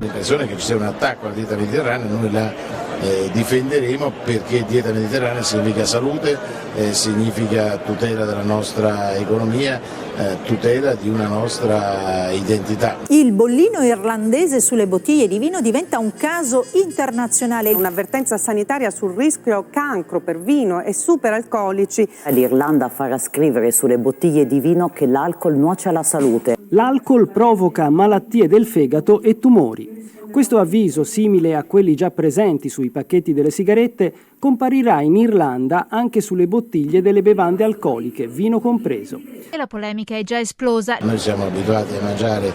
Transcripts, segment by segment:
L'impressione è che ci sia un attacco alla dieta mediterranea, noi la difenderemo perché dieta mediterranea significa salute, significa tutela della nostra economia, tutela di una nostra identità. Il bollino irlandese sulle bottiglie di vino diventa un caso internazionale. Un'avvertenza sanitaria sul rischio cancro per vino e superalcolici. L'Irlanda farà scrivere sulle bottiglie di vino che l'alcol nuoce alla salute. L'alcol provoca malattie del fegato e tumori. Questo avviso, simile a quelli già presenti sui pacchetti delle sigarette, comparirà in Irlanda anche sulle bottiglie delle bevande alcoliche, vino compreso. E la polemica è già esplosa. Noi siamo abituati a mangiare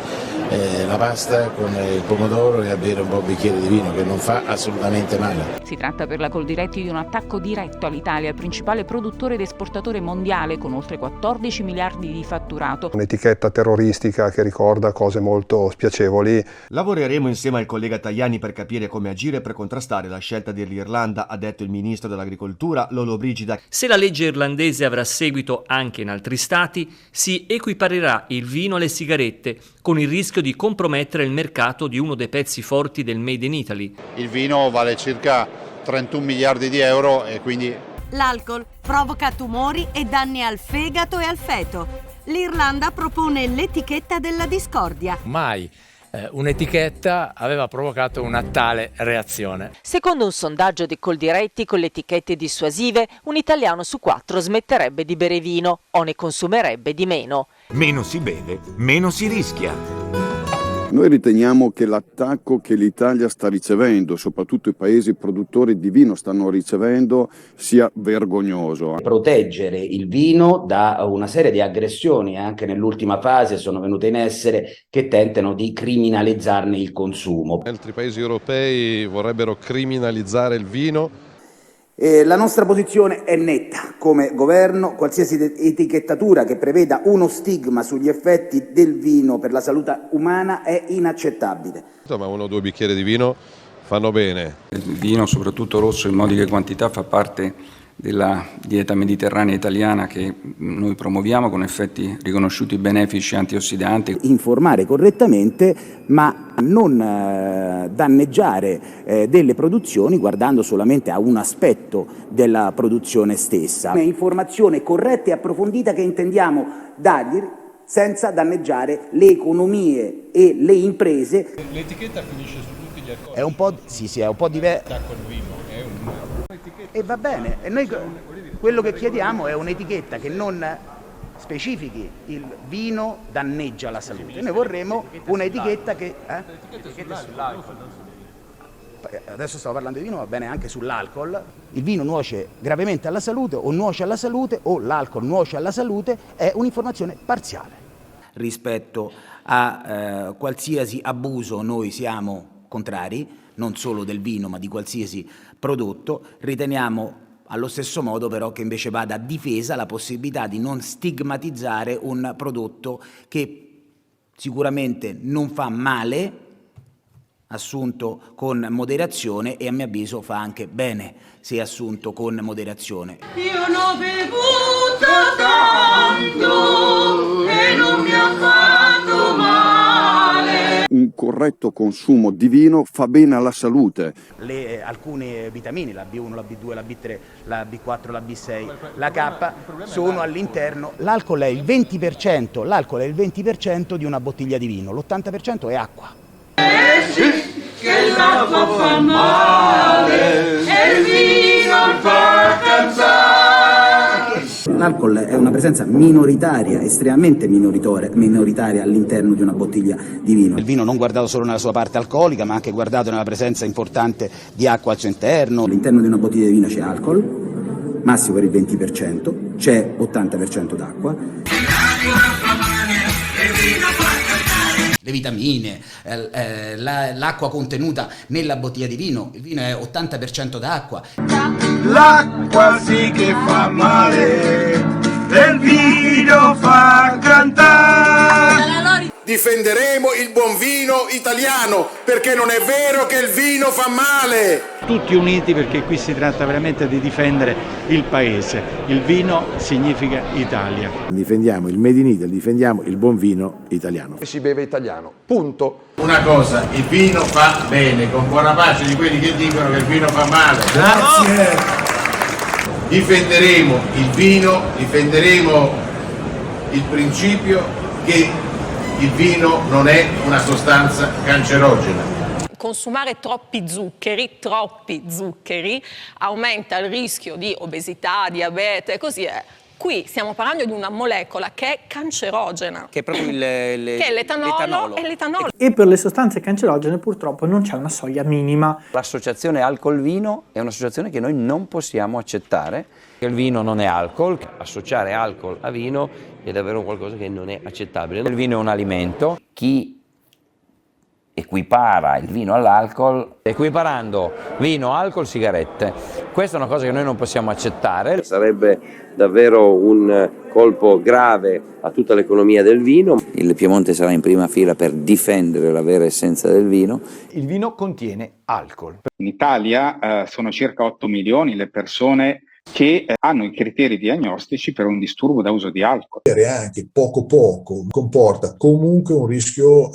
la pasta con il pomodoro e a bere un po' bicchiere di vino, che non fa assolutamente male. Si tratta per la Coldiretti di un attacco diretto all'Italia, principale produttore ed esportatore mondiale con oltre 14 miliardi di fatturato. Un'etichetta terroristica che ricorda cose molto spiacevoli. Lavoreremo insieme al collega Tajani per capire come agire per contrastare la scelta dell'Irlanda, ha detto il ministro dell'Agricoltura Lollobrigida. Se la legge irlandese avrà seguito anche in altri stati, si equiparerà il vino alle sigarette, con il rischio di compromettere il mercato di uno dei pezzi forti del Made in Italy. Il vino vale circa 31 miliardi di euro e quindi... L'alcol provoca tumori e danni al fegato e al feto. L'Irlanda propone l'etichetta della discordia. Mai un'etichetta aveva provocato una tale reazione. Secondo un sondaggio di Coldiretti con le etichette dissuasive, un italiano su 4 smetterebbe di bere vino o ne consumerebbe di meno. Meno si beve, meno si rischia. Noi riteniamo che l'attacco che l'Italia sta ricevendo, soprattutto i paesi produttori di vino stanno ricevendo, sia vergognoso. Proteggere il vino da una serie di aggressioni, anche nell'ultima fase sono venute in essere, che tentano di criminalizzarne il consumo. Altri paesi europei vorrebbero criminalizzare il vino. La nostra posizione è netta come governo: qualsiasi etichettatura che preveda uno stigma sugli effetti del vino per la salute umana è inaccettabile. Ma 1 o 2 bicchieri di vino fanno bene. Il vino, soprattutto rosso, in modiche quantità, fa parte della dieta mediterranea italiana che noi promuoviamo con effetti riconosciuti benefici antiossidanti. Informare correttamente, ma non danneggiare delle produzioni guardando solamente a un aspetto della produzione stessa. È informazione corretta e approfondita che intendiamo dargli senza danneggiare le economie e le imprese. L'etichetta finisce su tutti gli alcolici. È un po', sì, è un po' diverso. E va bene, e noi quello che chiediamo è un'etichetta che non specifichi il vino danneggia la salute. Noi vorremmo un'etichetta che... Adesso stavo parlando di vino, va bene anche sull'alcol. Il vino nuoce gravemente alla salute o nuoce alla salute o l'alcol nuoce alla salute, è un'informazione parziale. Rispetto a qualsiasi abuso noi siamo contrari, non solo del vino ma di qualsiasi prodotto. Riteniamo allo stesso modo però che invece vada difesa la possibilità di non stigmatizzare un prodotto che sicuramente non fa male, assunto con moderazione, e a mio avviso fa anche bene se assunto con moderazione. Io l'ho bevuto tanto e non mi ha fatto male. Un corretto consumo di vino fa bene alla salute. Alcune vitamine, la B1, la B2, la B3, la B4, la B6, la K, sono all'interno. L'alcol è il 20% di una bottiglia di vino, l'80% è acqua. Sì, che l'acqua fa male e il vino fa cansare. L'alcol è una presenza minoritaria, estremamente minoritaria all'interno di una bottiglia di vino. Il vino non guardato solo nella sua parte alcolica, ma anche guardato nella presenza importante di acqua al suo interno. All'interno di una bottiglia di vino c'è alcol, massimo per il 20%, c'è 80% d'acqua. Le vitamine, l'acqua contenuta nella bottiglia di vino, il vino è 80% d'acqua. L'acqua sì che fa male, e il vino fa cantare. difenderemo il buon vino italiano, perché non è vero che il vino fa male. Tutti uniti, perché qui si tratta veramente di difendere il paese. Il vino significa Italia. Difendiamo il Made in Italy, difendiamo il buon vino italiano. E si beve italiano, punto. Una cosa, il vino fa bene, con buona pace di quelli che dicono che il vino fa male. Grazie. Difenderemo il vino, difenderemo il principio che il vino non è una sostanza cancerogena. Consumare troppi zuccheri aumenta il rischio di obesità, diabete, così è. Qui stiamo parlando di una molecola che è cancerogena, che è proprio che è l'etanolo. E per le sostanze cancerogene purtroppo non c'è una soglia minima. L'associazione alcol-vino è un'associazione che noi non possiamo accettare. Il vino non è alcol, associare alcol a vino è davvero qualcosa che non è accettabile. Il vino è un alimento. Chi equipara il vino all'alcol, equiparando vino, alcol, sigarette. Questa è una cosa che noi non possiamo accettare. Sarebbe davvero un colpo grave a tutta l'economia del vino. Il Piemonte sarà in prima fila per difendere la vera essenza del vino. Il vino contiene alcol. In Italia sono circa 8 milioni le persone che hanno i criteri diagnostici per un disturbo da uso di alcol. Anche poco comporta comunque un rischio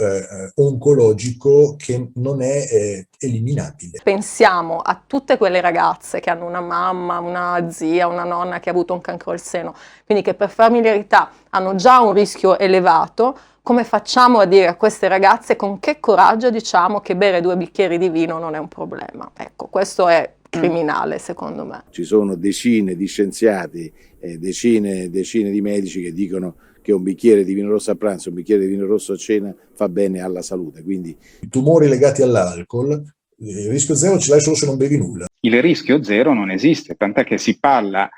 oncologico che non è eliminabile. Pensiamo a tutte quelle ragazze che hanno una mamma, una zia, una nonna che ha avuto un cancro al seno, quindi che per familiarità hanno già un rischio elevato. Come facciamo a dire a queste ragazze con che coraggio diciamo che bere 2 bicchieri di vino non è un problema? Ecco, questo è criminale secondo me. Ci sono decine di scienziati, decine di medici che dicono che un bicchiere di vino rosso a pranzo, un bicchiere di vino rosso a cena fa bene alla salute. Quindi i tumori legati all'alcol, il rischio zero ce l'hai solo se non bevi nulla. Il rischio zero non esiste, tant'è che si parla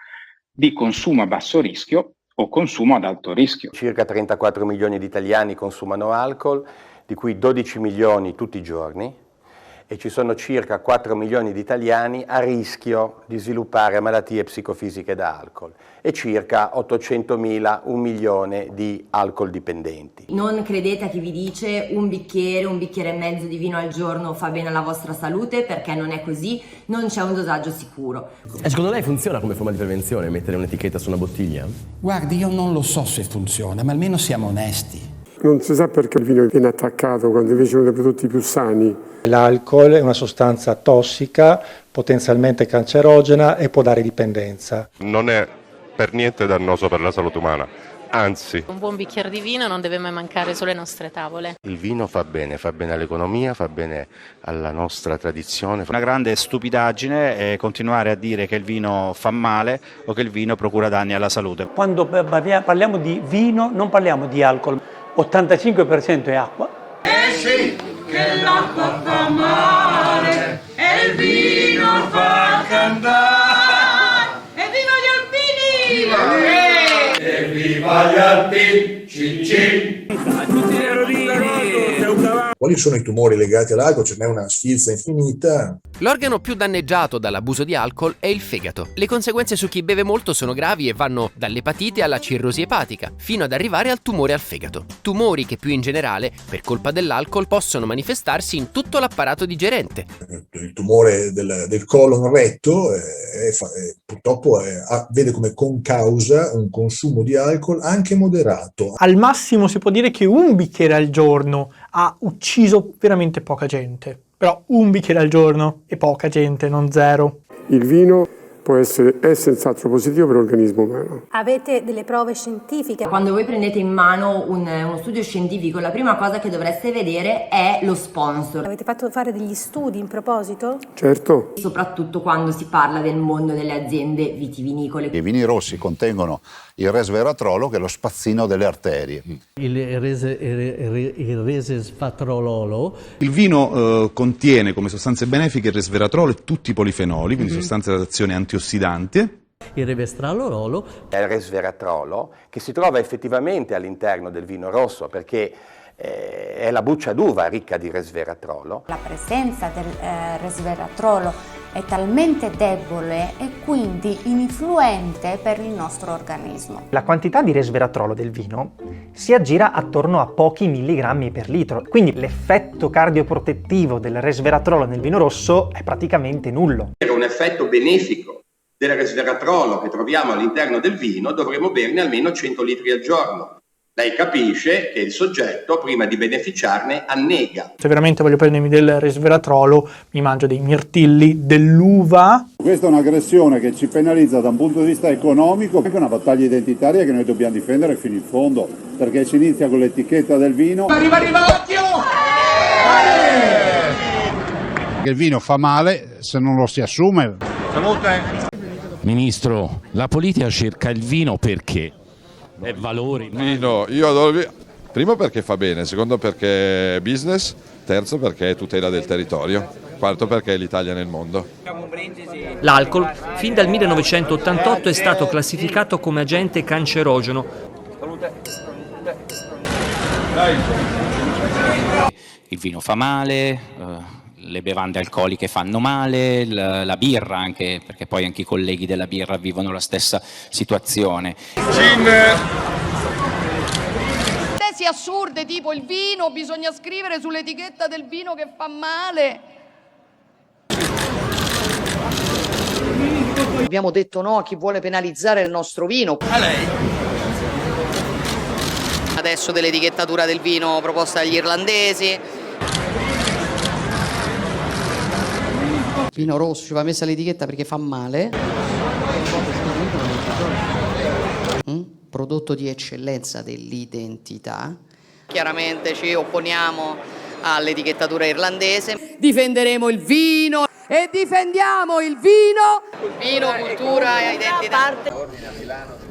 di consumo a basso rischio o consumo ad alto rischio. Circa 34 milioni di italiani consumano alcol, di cui 12 milioni tutti i giorni. E ci sono circa 4 milioni di italiani a rischio di sviluppare malattie psicofisiche da alcol e circa 800.000, 1 milione di alcol dipendenti. Non credete a chi vi dice un bicchiere e mezzo di vino al giorno fa bene alla vostra salute, perché non è così, non c'è un dosaggio sicuro. E secondo lei funziona come forma di prevenzione mettere un'etichetta su una bottiglia? Guardi, io non lo so se funziona, ma almeno siamo onesti. Non si sa perché il vino viene attaccato quando invece uno dei prodotti più sani. L'alcol è una sostanza tossica, potenzialmente cancerogena e può dare dipendenza. Non è per niente dannoso per la salute umana, anzi. Un buon bicchiere di vino non deve mai mancare sulle nostre tavole. Il vino fa bene all'economia, fa bene alla nostra tradizione. Una grande stupidaggine è continuare a dire che il vino fa male o che il vino procura danni alla salute. Quando parliamo di vino non parliamo di alcol, 85% è acqua. Sì, che l'acqua fa male e il vino fa cantare. Evviva gli alpini! Evviva gli alpini! Cin. Quali sono i tumori legati all'alcol? Ce n'è una sfilza infinita. L'organo più danneggiato dall'abuso di alcol è il fegato. Le conseguenze su chi beve molto sono gravi e vanno dall'epatite alla cirrosi epatica, fino ad arrivare al tumore al fegato. Tumori che più in generale, per colpa dell'alcol, possono manifestarsi in tutto l'apparato digerente. Il tumore del colon retto purtroppo vede come concausa un consumo di alcol anche moderato. Al massimo si può dire che un bicchiere al giorno ha ucciso veramente poca gente. Però un bicchiere al giorno è poca gente, non zero. Il vino è senz'altro positivo per l'organismo umano. Avete delle prove scientifiche? Quando voi prendete in mano uno studio scientifico, la prima cosa che dovreste vedere è lo sponsor. Avete fatto fare degli studi in proposito? Certo. Soprattutto quando si parla del mondo delle aziende vitivinicole. I vini rossi contengono il resveratrolo, che è lo spazzino delle arterie. Il resveratrolo. Il vino contiene come sostanze benefiche il resveratrolo e tutti i polifenoli, quindi sostanze ad azione antiossidanti. Il resveratrolo è il resveratrolo che si trova effettivamente all'interno del vino rosso, perché è la buccia d'uva ricca di resveratrolo. La presenza del resveratrolo è talmente debole e quindi ininfluente per il nostro organismo. La quantità di resveratrolo del vino si aggira attorno a pochi milligrammi per litro, quindi l'effetto cardioprotettivo del resveratrolo nel vino rosso è praticamente nullo. Per un effetto benefico del resveratrolo che troviamo all'interno del vino dovremo berne almeno 100 litri al giorno. Lei capisce che il soggetto, prima di beneficiarne, annega. Se veramente voglio prendermi del resveratrolo, mi mangio dei mirtilli, dell'uva. Questa è un'aggressione che ci penalizza da un punto di vista economico, anche una battaglia identitaria che noi dobbiamo difendere fino in fondo, perché si inizia con l'etichetta del vino. Arriva, occhio! Il vino fa male se non lo si assume. Salute! Ministro, la politica cerca il vino perché? È valore. Vino, io adoro il vino. Primo perché fa bene, secondo perché è business, terzo perché è tutela del territorio, quarto perché è l'Italia nel mondo. L'alcol fin dal 1988 è stato classificato come agente cancerogeno. Il vino fa male, le bevande alcoliche fanno male, la birra anche, perché poi anche i colleghi della birra vivono la stessa situazione. Tesi assurde tipo il vino, bisogna scrivere sull'etichetta del vino che fa male. Abbiamo detto no a chi vuole penalizzare il nostro vino. A lei? Adesso dell'etichettatura del vino proposta dagli irlandesi. Vino rosso ci va messa l'etichetta perché fa male. Prodotto di eccellenza dell'identità. Chiaramente ci opponiamo all'etichettatura irlandese. Difenderemo il vino e difendiamo il vino. Vino, cultura e identità. Ordine a Milano.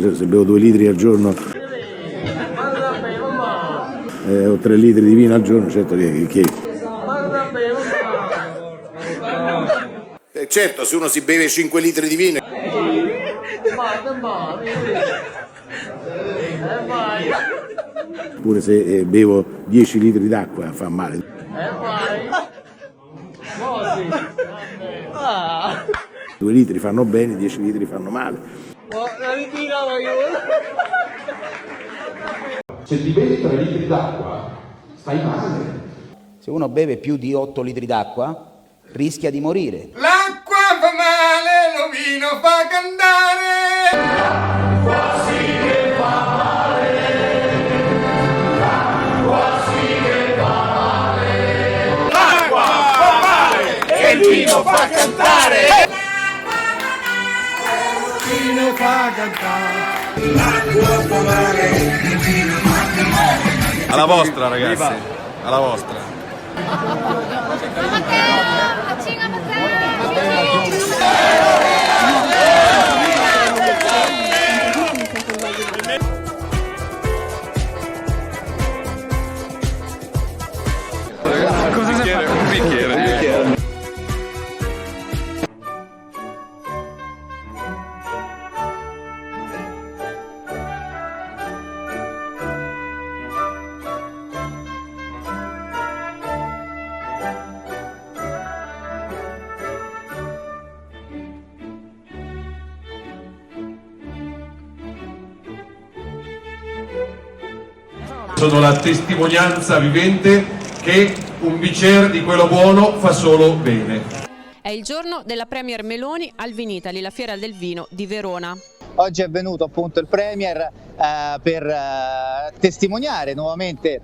Se bevo 2 litri al giorno o 3 litri di vino al giorno, certo che... Certo, se uno si beve 5 litri di vino... Pure se bevo 10 litri d'acqua fa male. 2 litri fanno bene, 10 litri fanno male. Se ti bevi 3 litri d'acqua, stai male. Se uno beve più di 8 litri d'acqua, rischia di morire. L'acqua fa male, lo vino fa cantare. L'acqua sì che fa male. L'acqua sì che fa male. L'acqua fa male e il vino fa cantare. Il vino fa cantare. L'acqua fa male, il vino fa male. Alla vostra ragazzi, alla vostra. Cosa si fa? Un bicchiere. Sono la testimonianza vivente che un bicchiere di quello buono fa solo bene. È il giorno della Premier Meloni al Vinitaly, la fiera del vino di Verona. Oggi è venuto appunto il Premier per testimoniare nuovamente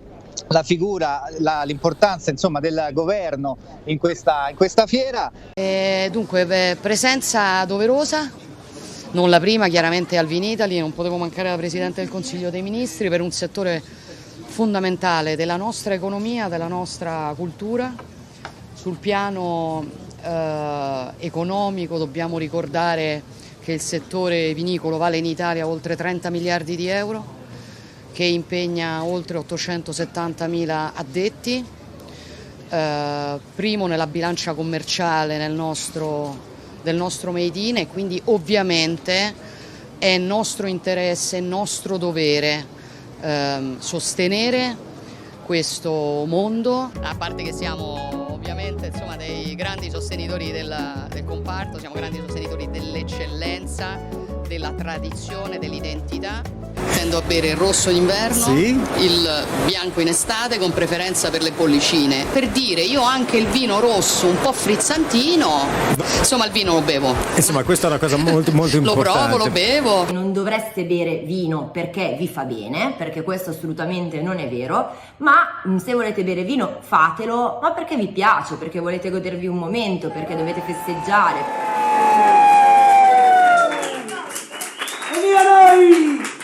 la figura, l'importanza insomma del governo in questa fiera. Dunque, presenza doverosa, non la prima chiaramente al Vinitaly, non potevo mancare la Presidente del Consiglio dei Ministri per un settore fondamentale della nostra economia, della nostra cultura. Sul piano economico dobbiamo ricordare che il settore vinicolo vale in Italia oltre 30 miliardi di euro, che impegna oltre 870.000 addetti, primo nella bilancia commerciale del nostro Made in, e quindi ovviamente è nostro interesse, nostro dovere sostenere questo mondo, a parte che siamo ovviamente dei grandi sostenitori del comparto, siamo grandi sostenitori dell'eccellenza, della tradizione, dell'identità. Tendo a bere il rosso d'inverno, il bianco in estate, con preferenza per le bollicine. Per dire, io anche il vino rosso un po' frizzantino, insomma il vino lo bevo. Insomma, questa è una cosa molto importante. Lo provo, lo bevo. Non dovreste bere vino perché vi fa bene, perché questo assolutamente non è vero, ma se volete bere vino fatelo, ma perché vi piace, perché volete godervi un momento, perché dovete festeggiare.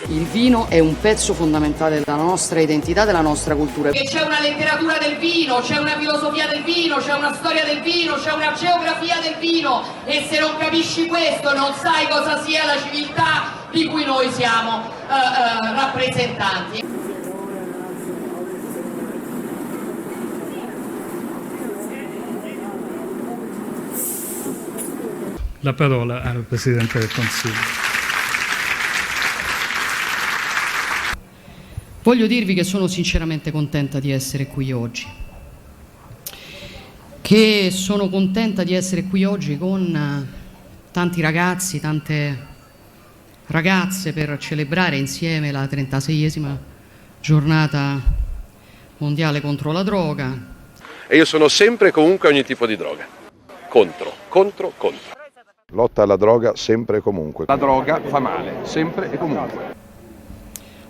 Il vino è un pezzo fondamentale della nostra identità, della nostra cultura. Che c'è una letteratura del vino, c'è una filosofia del vino, c'è una storia del vino, c'è una geografia del vino, e se non capisci questo non sai cosa sia la civiltà di cui noi siamo rappresentanti. La parola al Presidente del Consiglio. Voglio dirvi che sono sinceramente contenta di essere qui oggi, che sono contenta di essere qui oggi con tanti ragazzi, tante ragazze, per celebrare insieme la 36esima giornata mondiale contro la droga. E io sono sempre e comunque ogni tipo di droga. Contro. Lotta alla droga sempre e comunque. La droga fa male, sempre e comunque.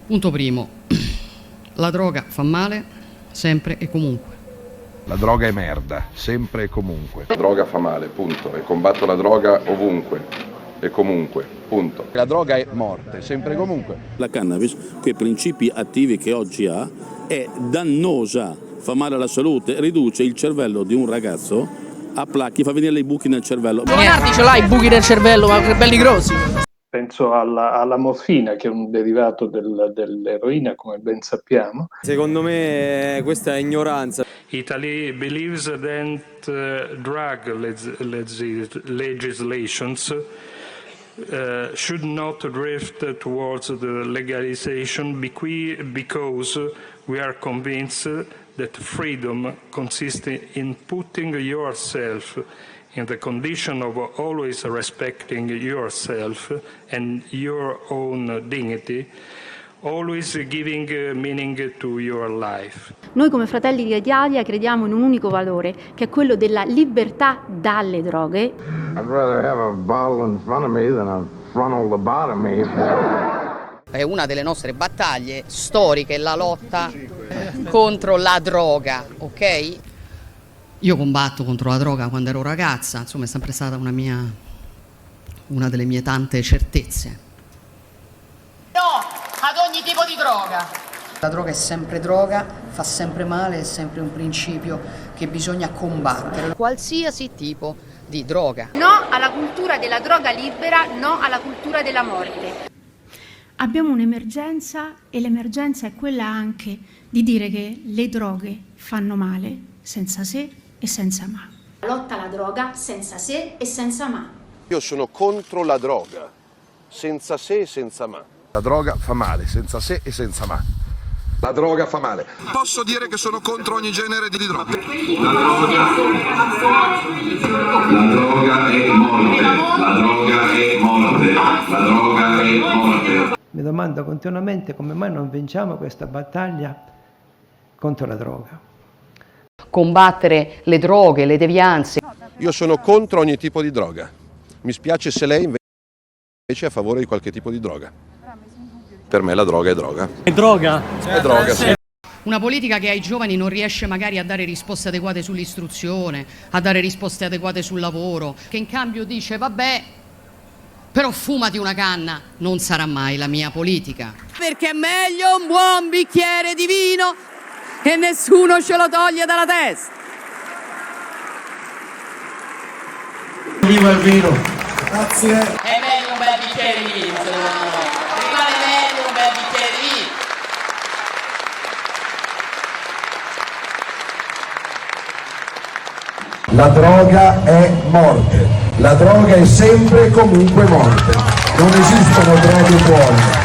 Punto primo, la droga fa male sempre e comunque. La droga è merda, sempre e comunque. La droga fa male, punto. E combatto la droga ovunque e comunque, punto. La droga è morte, sempre e comunque. La cannabis, quei principi attivi che oggi ha, è dannosa, fa male alla salute, riduce il cervello di un ragazzo a placchi, fa venire i buchi nel cervello. Leonardi, ce l'hai i buchi nel cervello, ma che belli grossi! Penso alla morfina, che è un derivato dell'eroina, come ben sappiamo. Secondo me questa è ignoranza. Italy believes that drug legislations should not drift towards the legalization because we are convinced that freedom consists in putting yourself in the condition of always respecting yourself and your own dignity, always giving meaning to your life. Noi come Fratelli d'Italia crediamo in un unico valore, che è quello della libertà dalle droghe. I'd rather have a bottle in front of me than a frontal lobotomy. È una delle nostre battaglie storiche, la lotta contro la droga, ok? Io combatto contro la droga quando ero ragazza, insomma è sempre stata una delle mie tante certezze. No, ad ogni tipo di droga. La droga è sempre droga, fa sempre male, è sempre un principio che bisogna combattere. Qualsiasi tipo di droga. No alla cultura della droga libera, no alla cultura della morte. Abbiamo un'emergenza, e l'emergenza è quella anche di dire che le droghe fanno male senza se e senza ma. Lotta alla droga senza se e senza ma. Io sono contro la droga, senza se e senza ma. La droga fa male, senza se e senza ma. La droga fa male. Posso dire che sono contro ogni genere di droga. La droga è morte, la droga è morte, la droga è morte. Mi domando continuamente come mai non vinciamo questa battaglia contro la droga. Combattere le droghe, le devianze. Io sono contro ogni tipo di droga. Mi spiace se lei invece è a favore di qualche tipo di droga. Per me la droga è droga. È droga? È droga, sì. Una politica che ai giovani non riesce magari a dare risposte adeguate sull'istruzione, a dare risposte adeguate sul lavoro, che in cambio dice vabbè, però fumati una canna, non sarà mai la mia politica. Perché è meglio un buon bicchiere di vino e nessuno ce lo toglie dalla testa. Viva il vino! Grazie! È meglio un bel bicchiere di vino, secondo me. Rimane meglio un bel bicchiere di vino. La droga è morte. La droga è sempre e comunque morte. Non esistono droghe buone.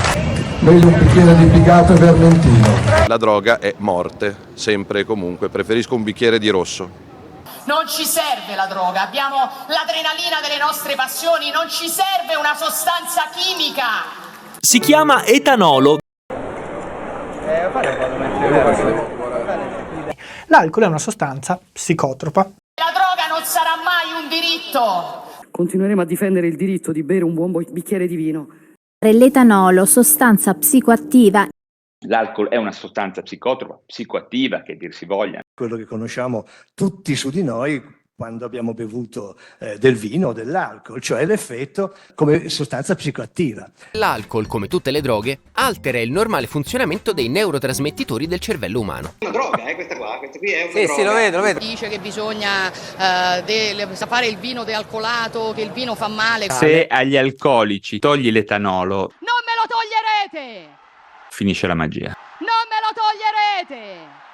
Meglio un bicchiere di Pigato e Vermentino. La droga è morte, sempre e comunque. Preferisco un bicchiere di rosso. Non ci serve la droga, abbiamo l'adrenalina delle nostre passioni, non ci serve una sostanza chimica. Si chiama etanolo. L'alcol è una sostanza psicotropa. La droga non sarà mai un diritto. Continueremo a difendere il diritto di bere un buon bicchiere di vino. L'etanolo, sostanza psicoattiva. L'alcol è una sostanza psicotropa, psicoattiva, che dir si voglia. Quello che conosciamo tutti su di noi quando abbiamo bevuto del vino o dell'alcol, cioè l'effetto come sostanza psicoattiva. L'alcol, come tutte le droghe, altera il normale funzionamento dei neurotrasmettitori del cervello umano. È una droga, questa qui è una droga. Sì, lo vedo. Dice che bisogna fare il vino dealcolato, che il vino fa male. Se agli alcolici togli l'etanolo, Non me lo toglierete! finisce la magia. Non me lo toglierete!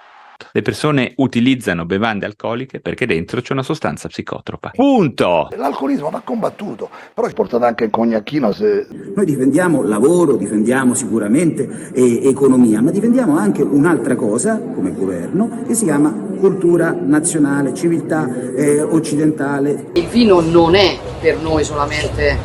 Le persone utilizzano bevande alcoliche perché dentro c'è una sostanza psicotropa. Punto! L'alcolismo va combattuto, però è portato anche il cognacchino se... Noi difendiamo lavoro, difendiamo sicuramente economia, ma difendiamo anche un'altra cosa, come governo, che si chiama cultura nazionale, civiltà occidentale. Il vino non è per noi solamente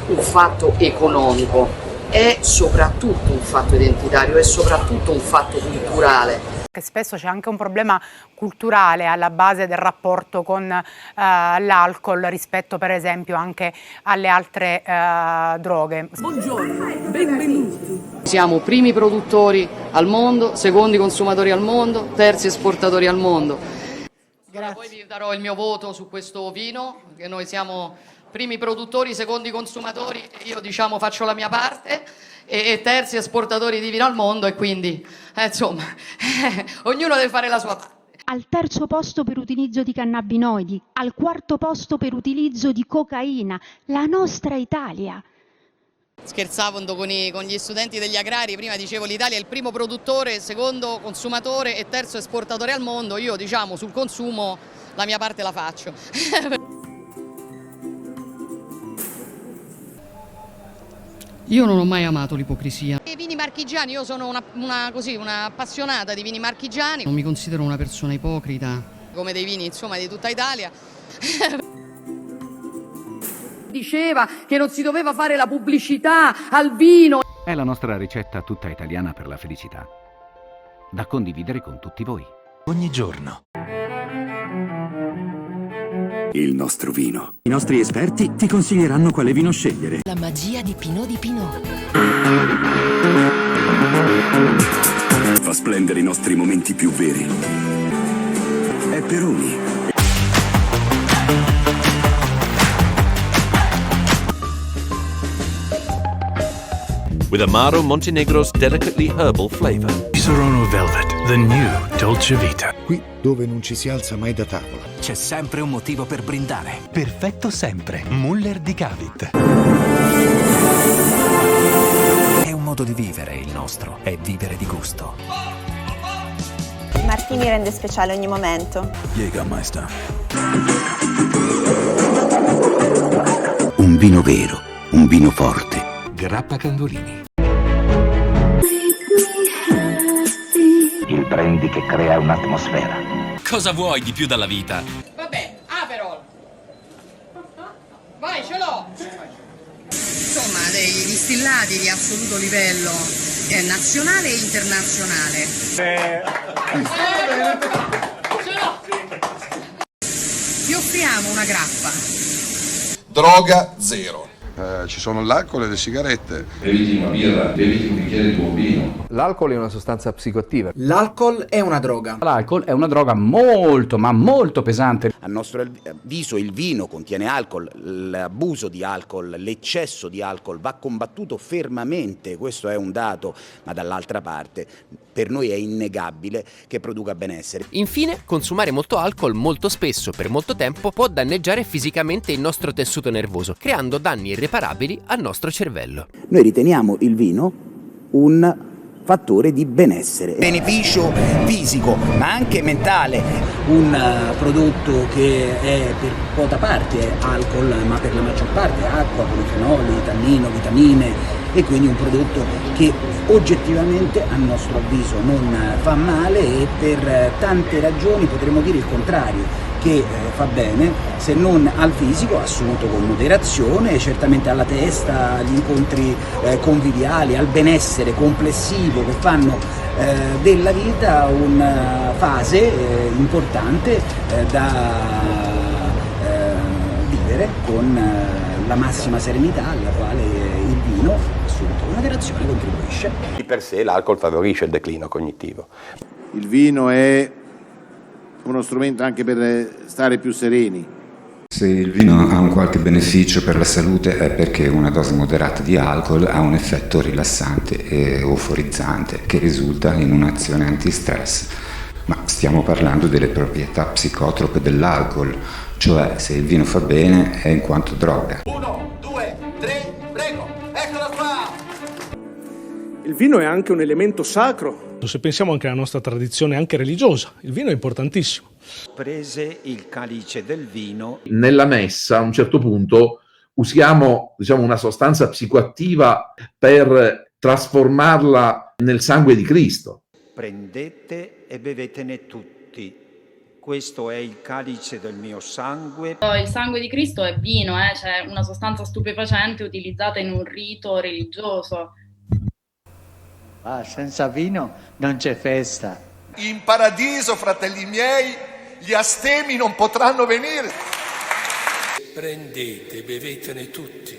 un fatto economico, è soprattutto un fatto identitario, è soprattutto un fatto culturale. Che spesso c'è anche un problema culturale alla base del rapporto con l'alcol rispetto per esempio anche alle altre droghe. Buongiorno, benvenuti. Siamo primi produttori al mondo, secondi consumatori al mondo, terzi esportatori al mondo. Ora poi vi darò il mio voto su questo vino, che noi siamo primi produttori, secondi consumatori, io faccio la mia parte. E terzi esportatori di vino al mondo e quindi insomma ognuno deve fare la sua parte. Al terzo posto per utilizzo di cannabinoidi, al quarto posto per utilizzo di cocaina, la nostra Italia. Scherzavo con gli studenti degli agrari, prima dicevo l'Italia è il primo produttore, secondo consumatore e terzo esportatore al mondo, io sul consumo la mia parte la faccio. Io non ho mai amato l'ipocrisia. I vini marchigiani, io sono una appassionata di vini marchigiani. Non mi considero una persona ipocrita. Come dei vini, di tutta Italia. Diceva che non si doveva fare la pubblicità al vino. È la nostra ricetta tutta italiana per la felicità, da condividere con tutti voi. Ogni giorno. Il nostro vino. I nostri esperti ti consiglieranno quale vino scegliere. La magia di Pinot di Pinot. Fa splendere i nostri momenti più veri. È Peroni. With Amaro Montenegro's delicately herbal flavor. Sorono Velvet, the new Dolce Vita. Qui dove non ci si alza mai da tavola. C'è sempre un motivo per brindare. Perfetto sempre. Muller di Cavit. È un modo di vivere il nostro. È vivere di gusto. Martini rende speciale ogni momento. Jägermeister. Un vino vero. Un vino forte. Grappa Candolini. Il brandy che crea un'atmosfera. Cosa vuoi di più dalla vita? Vabbè, Aperol. Vai, ce l'ho. Insomma, dei distillati di assoluto livello nazionale e internazionale. Ce l'ho. Ti offriamo una grappa. Droga zero. Ci sono l'alcol e le sigarette. Beviti una birra, beviti un bicchiere di buon vino. L'alcol è una sostanza psicoattiva. L'alcol è una droga. L'alcol è una droga molto, ma molto pesante. A nostro avviso il vino contiene alcol, l'abuso di alcol, l'eccesso di alcol va combattuto fermamente, questo è un dato, ma dall'altra parte per noi è innegabile che produca benessere. Infine, consumare molto alcol molto spesso per molto tempo può danneggiare fisicamente il nostro tessuto nervoso, creando danni irreparabili al nostro cervello. Noi riteniamo il vino un fattore di benessere. Beneficio fisico ma anche mentale. Un prodotto che è per quota parte alcol ma per la maggior parte acqua, polifenoli, tannino, vitamine, e quindi un prodotto che oggettivamente a nostro avviso non fa male e per tante ragioni potremmo dire il contrario, che fa bene se non al fisico assunto con moderazione, certamente alla testa, agli incontri conviviali, al benessere complessivo che fanno della vita una fase importante da vivere con la massima serenità alla quale il vino assunto con moderazione contribuisce. Di per sé l'alcol favorisce il declino cognitivo. Il vino è uno strumento anche per stare più sereni. Se il vino ha un qualche beneficio per la salute è perché una dose moderata di alcol ha un effetto rilassante e euforizzante che risulta in un'azione antistress. Ma stiamo parlando delle proprietà psicotrope dell'alcol, cioè se il vino fa bene è in quanto droga. 1, 2, 3, prego, eccola qua! Il vino è anche un elemento sacro. Se pensiamo anche alla nostra tradizione anche religiosa, il vino è importantissimo. Prese il calice del vino. Nella messa a un certo punto usiamo, una sostanza psicoattiva per trasformarla nel sangue di Cristo. Prendete e bevetene tutti. Questo è il calice del mio sangue. Il sangue di Cristo è vino, cioè una sostanza stupefacente utilizzata in un rito religioso. Senza vino non c'è festa. In paradiso, fratelli miei, gli astemi non potranno venire. Prendete e bevetene tutti.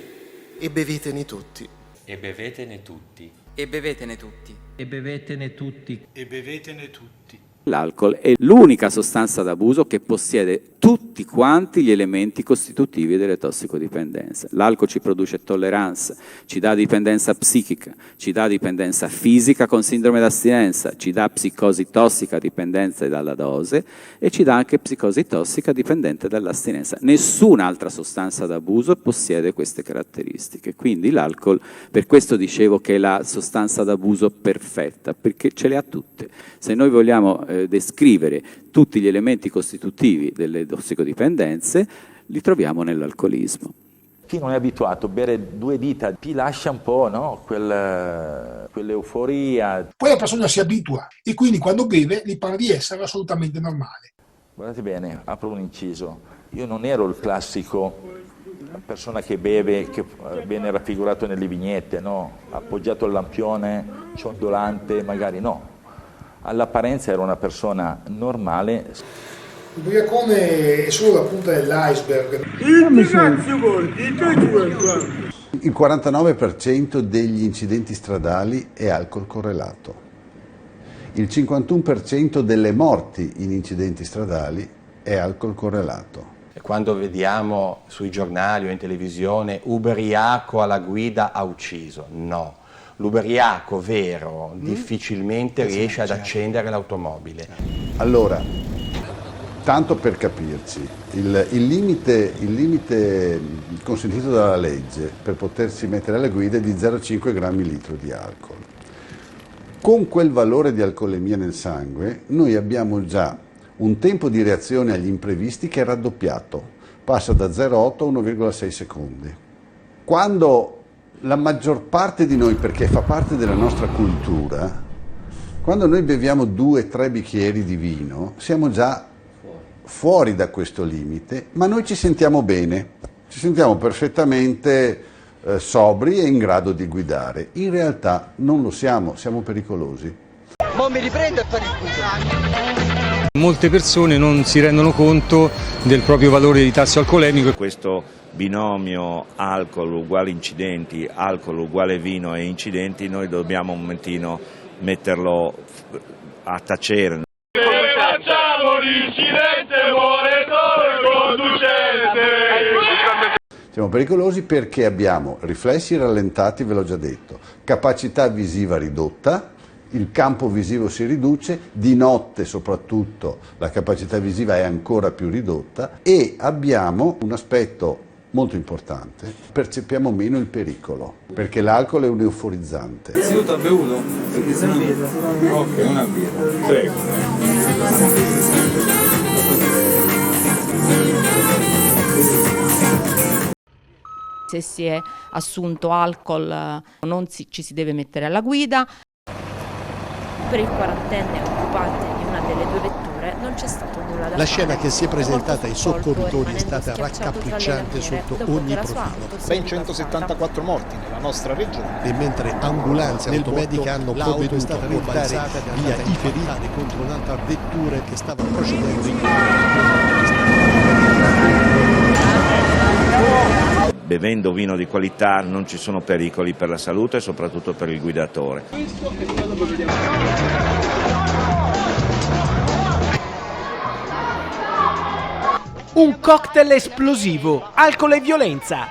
E bevetene tutti. E bevetene tutti. E bevetene tutti. E bevetene tutti. E bevetene tutti. L'alcol è l'unica sostanza d'abuso che possiede tutti quanti gli elementi costitutivi delle tossicodipendenze. L'alcol ci produce tolleranza, ci dà dipendenza psichica, ci dà dipendenza fisica con sindrome d'astinenza, ci dà psicosi tossica dipendente dalla dose e ci dà anche psicosi tossica dipendente dall'astinenza. Nessun'altra sostanza d'abuso possiede queste caratteristiche, quindi l'alcol, per questo dicevo che è la sostanza d'abuso perfetta, perché ce le ha tutte. Se noi vogliamo descrivere tutti gli elementi costitutivi delle tossicodipendenze, li troviamo nell'alcolismo. Chi non è abituato a bere 2 dita ti lascia un po', no? Quell'euforia. Poi la persona si abitua e quindi quando beve gli pare di essere assolutamente normale. Guardate bene, apro un inciso. Io non ero il classico persona che beve, che viene raffigurato nelle vignette, no? Appoggiato al lampione, ciondolante, magari no. All'apparenza era una persona normale. L'ubriacone è solo la punta dell'iceberg. Il 49% degli incidenti stradali è alcol correlato. Il 51% delle morti in incidenti stradali è alcol correlato. E quando vediamo sui giornali o in televisione ubriaco alla guida ha ucciso, no. L'ubriaco vero difficilmente riesce ad accendere l'automobile. Allora, tanto per capirci, il limite consentito dalla legge per potersi mettere alla guida è di 0,5 grammi litro di alcol. Con quel valore di alcolemia nel sangue noi abbiamo già un tempo di reazione agli imprevisti che è raddoppiato, passa da 0,8 a 1,6 secondi. Quando la maggior parte di noi, perché fa parte della nostra cultura, quando noi beviamo 2-3 bicchieri di vino, siamo già fuori da questo limite, ma noi ci sentiamo bene, ci sentiamo perfettamente sobri e in grado di guidare. In realtà non lo siamo, siamo pericolosi. Ma mi riprende a fare il culo. Molte persone non si rendono conto del proprio valore di tasso alcolemico. Questo binomio alcol uguale incidenti, alcol uguale vino e incidenti, noi dobbiamo un momentino metterlo a tacere. Facciamo l'incidente, muore solo il conducente. Siamo pericolosi perché abbiamo riflessi rallentati, ve l'ho già detto, capacità visiva ridotta, il campo visivo si riduce, di notte soprattutto la capacità visiva è ancora più ridotta e abbiamo un aspetto molto importante, percepiamo meno il pericolo, perché l'alcol è un euforizzante. Innanzitutto ha bevuto? Una birra. Ok, una birra. Prego. Se si è assunto alcol non ci si deve mettere alla guida. Per il quarantenne occupante di una delle due vetture non c'è stato nulla da fare. La scena che si è presentata ai soccorritori è stata raccapricciante sotto ogni profilo. Ben 174 morti nella nostra regione. E mentre ambulanze e automediche hanno provveduto a portare via i feriti contro un'altra vettura che stava procedendo Bevendo vino di qualità non ci sono pericoli per la salute e soprattutto per il guidatore. Un cocktail esplosivo, alcol e violenza.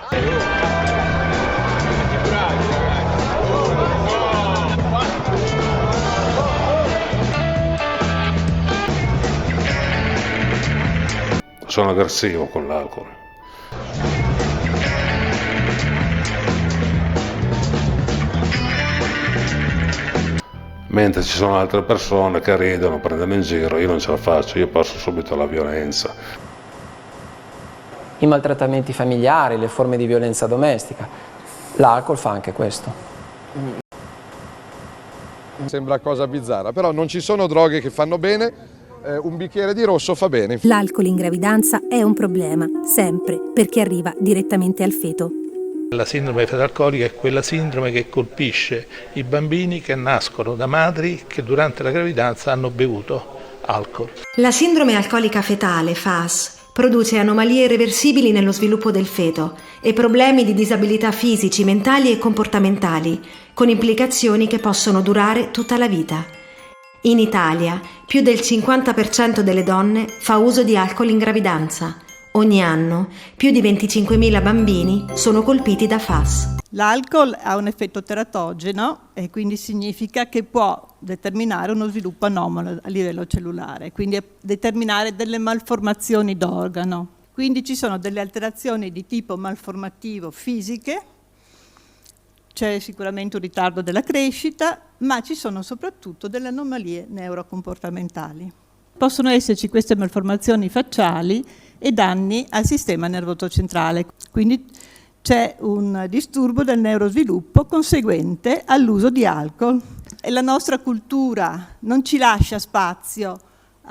Sono aggressivo con l'alcol. Mentre ci sono altre persone che ridono, prendono in giro, io non ce la faccio, io passo subito alla violenza. I maltrattamenti familiari, le forme di violenza domestica, l'alcol fa anche questo. Sembra cosa bizzarra, però non ci sono droghe che fanno bene, un bicchiere di rosso fa bene. L'alcol in gravidanza è un problema, sempre, perché arriva direttamente al feto. La sindrome fetalcolica è quella sindrome che colpisce i bambini che nascono da madri che durante la gravidanza hanno bevuto alcol. La sindrome alcolica fetale, FAS, produce anomalie irreversibili nello sviluppo del feto e problemi di disabilità fisici, mentali e comportamentali, con implicazioni che possono durare tutta la vita. In Italia, più del 50% delle donne fa uso di alcol in gravidanza. Ogni anno più di 25.000 bambini sono colpiti da FAS. L'alcol ha un effetto teratogeno e quindi significa che può determinare uno sviluppo anomalo a livello cellulare, quindi determinare delle malformazioni d'organo. Quindi ci sono delle alterazioni di tipo malformativo fisiche, c'è sicuramente un ritardo della crescita, ma ci sono soprattutto delle anomalie neurocomportamentali. Possono esserci queste malformazioni facciali e danni al sistema nervoso centrale, quindi c'è un disturbo del neurosviluppo conseguente all'uso di alcol. E la nostra cultura non ci lascia spazio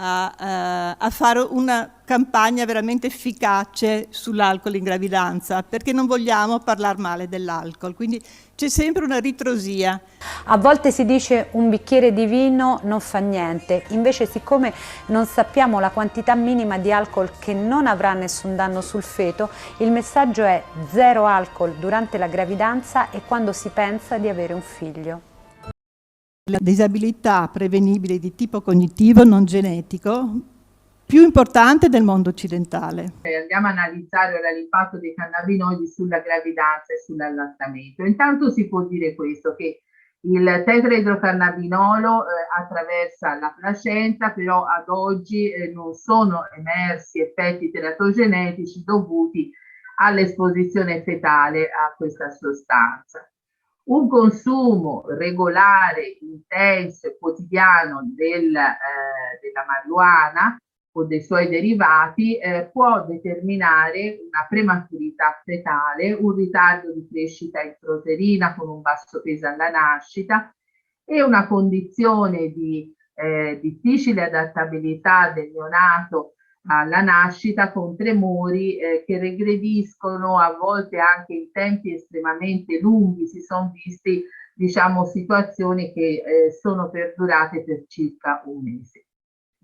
a fare una campagna veramente efficace sull'alcol in gravidanza, perché non vogliamo parlare male dell'alcol, quindi c'è sempre una ritrosia. A volte si dice un bicchiere di vino non fa niente, invece siccome non sappiamo la quantità minima di alcol che non avrà nessun danno sul feto, il messaggio è zero alcol durante la gravidanza e quando si pensa di avere un figlio. La disabilità prevenibile di tipo cognitivo non genetico più importante del mondo occidentale. Andiamo a analizzare ora l'impatto dei cannabinoidi sulla gravidanza e sull'allattamento. Intanto si può dire questo, che il tetraidrocannabinolo attraversa la placenta, però ad oggi non sono emersi effetti teratogenetici dovuti all'esposizione fetale a questa sostanza. Un consumo regolare, intenso e quotidiano della marijuana o dei suoi derivati può determinare una prematurità fetale, un ritardo di crescita intrauterina con un basso peso alla nascita e una condizione di difficile adattabilità del neonato alla nascita con tremori che regrediscono a volte anche in tempi estremamente lunghi. Si sono visti, diciamo, situazioni che sono perdurate per circa un mese.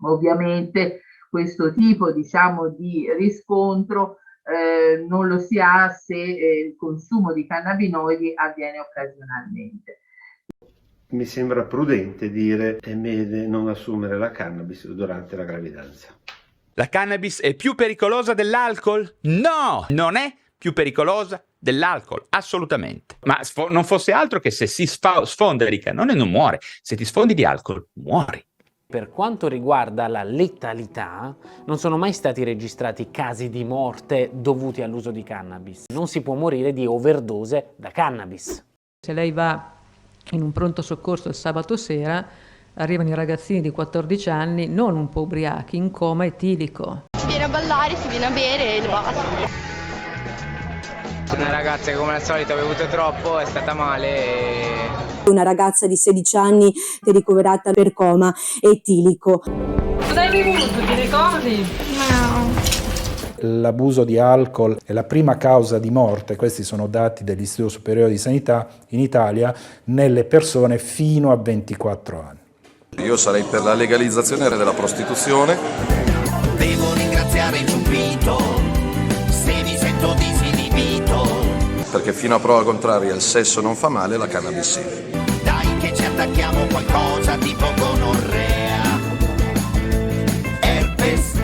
Ovviamente questo tipo, diciamo, di riscontro non lo si ha se il consumo di cannabinoidi avviene occasionalmente. Mi sembra prudente dire è meglio non assumere la cannabis durante la gravidanza. La cannabis è più pericolosa dell'alcol? No, non è più pericolosa dell'alcol, assolutamente. Ma non fosse altro che se si sfonda di cannone non muore, se ti sfondi di alcol muori. Per quanto riguarda la letalità, non sono mai stati registrati casi di morte dovuti all'uso di cannabis. Non si può morire di overdose da cannabis. Se lei va in un pronto soccorso il sabato sera, arrivano i ragazzini di 14 anni, non un po' ubriachi, in coma etilico. Si viene a ballare, si viene a bere e basta. Una ragazza che come al solito ha bevuto troppo, è stata male. Una ragazza di 16 anni è ricoverata per coma etilico. Cosa hai bevuto? Ti ricordi? No. L'abuso di alcol è la prima causa di morte, questi sono dati dell'Istituto Superiore di Sanità in Italia, nelle persone fino a 24 anni. Io sarei per la legalizzazione della prostituzione. Devo ringraziare il Giubbito, se mi sento disinibito. Perché fino a prova contraria il sesso non fa male, la cannabis sì. Dai che ci attacchiamo qualcosa tipo gonorrea, herpes,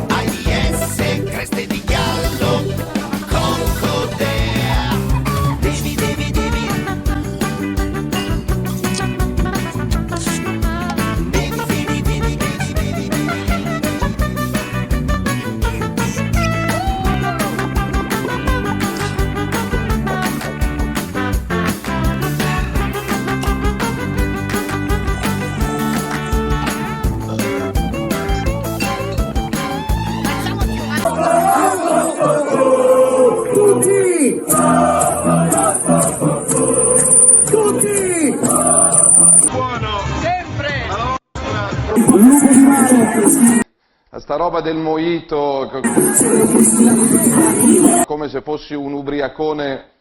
AIDS, creste di gallo, concodea. Devi. Sta roba del mojito, come se fossi un ubriacone.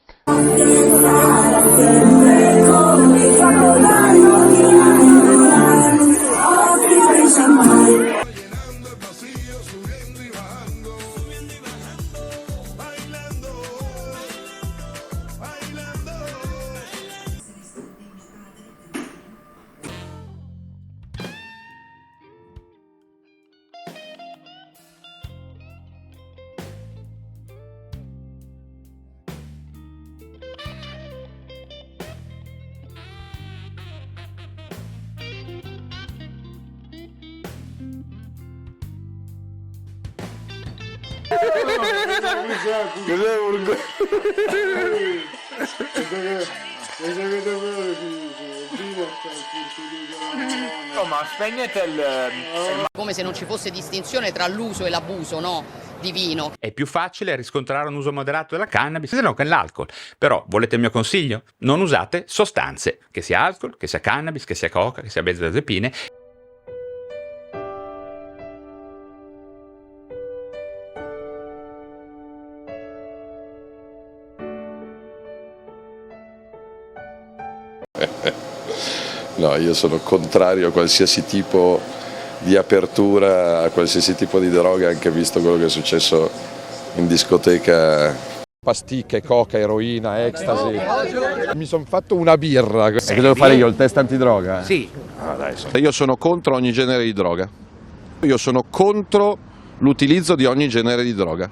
No, ma spegnete il... Come se non ci fosse distinzione tra l'uso e l'abuso, no? Di vino. È più facile riscontrare un uso moderato della cannabis se no che l'alcol. Però, volete il mio consiglio? Non usate sostanze, che sia alcol, che sia cannabis, che sia coca, che sia benzodiazepine. No, io sono contrario a qualsiasi tipo di apertura, a qualsiasi tipo di droga, anche visto quello che è successo in discoteca. Pasticche, coca, eroina, ecstasy. Mi sono fatto una birra. E che devo fare io, il test antidroga? Sì. Io sono contro ogni genere di droga. Io sono contro l'utilizzo di ogni genere di droga.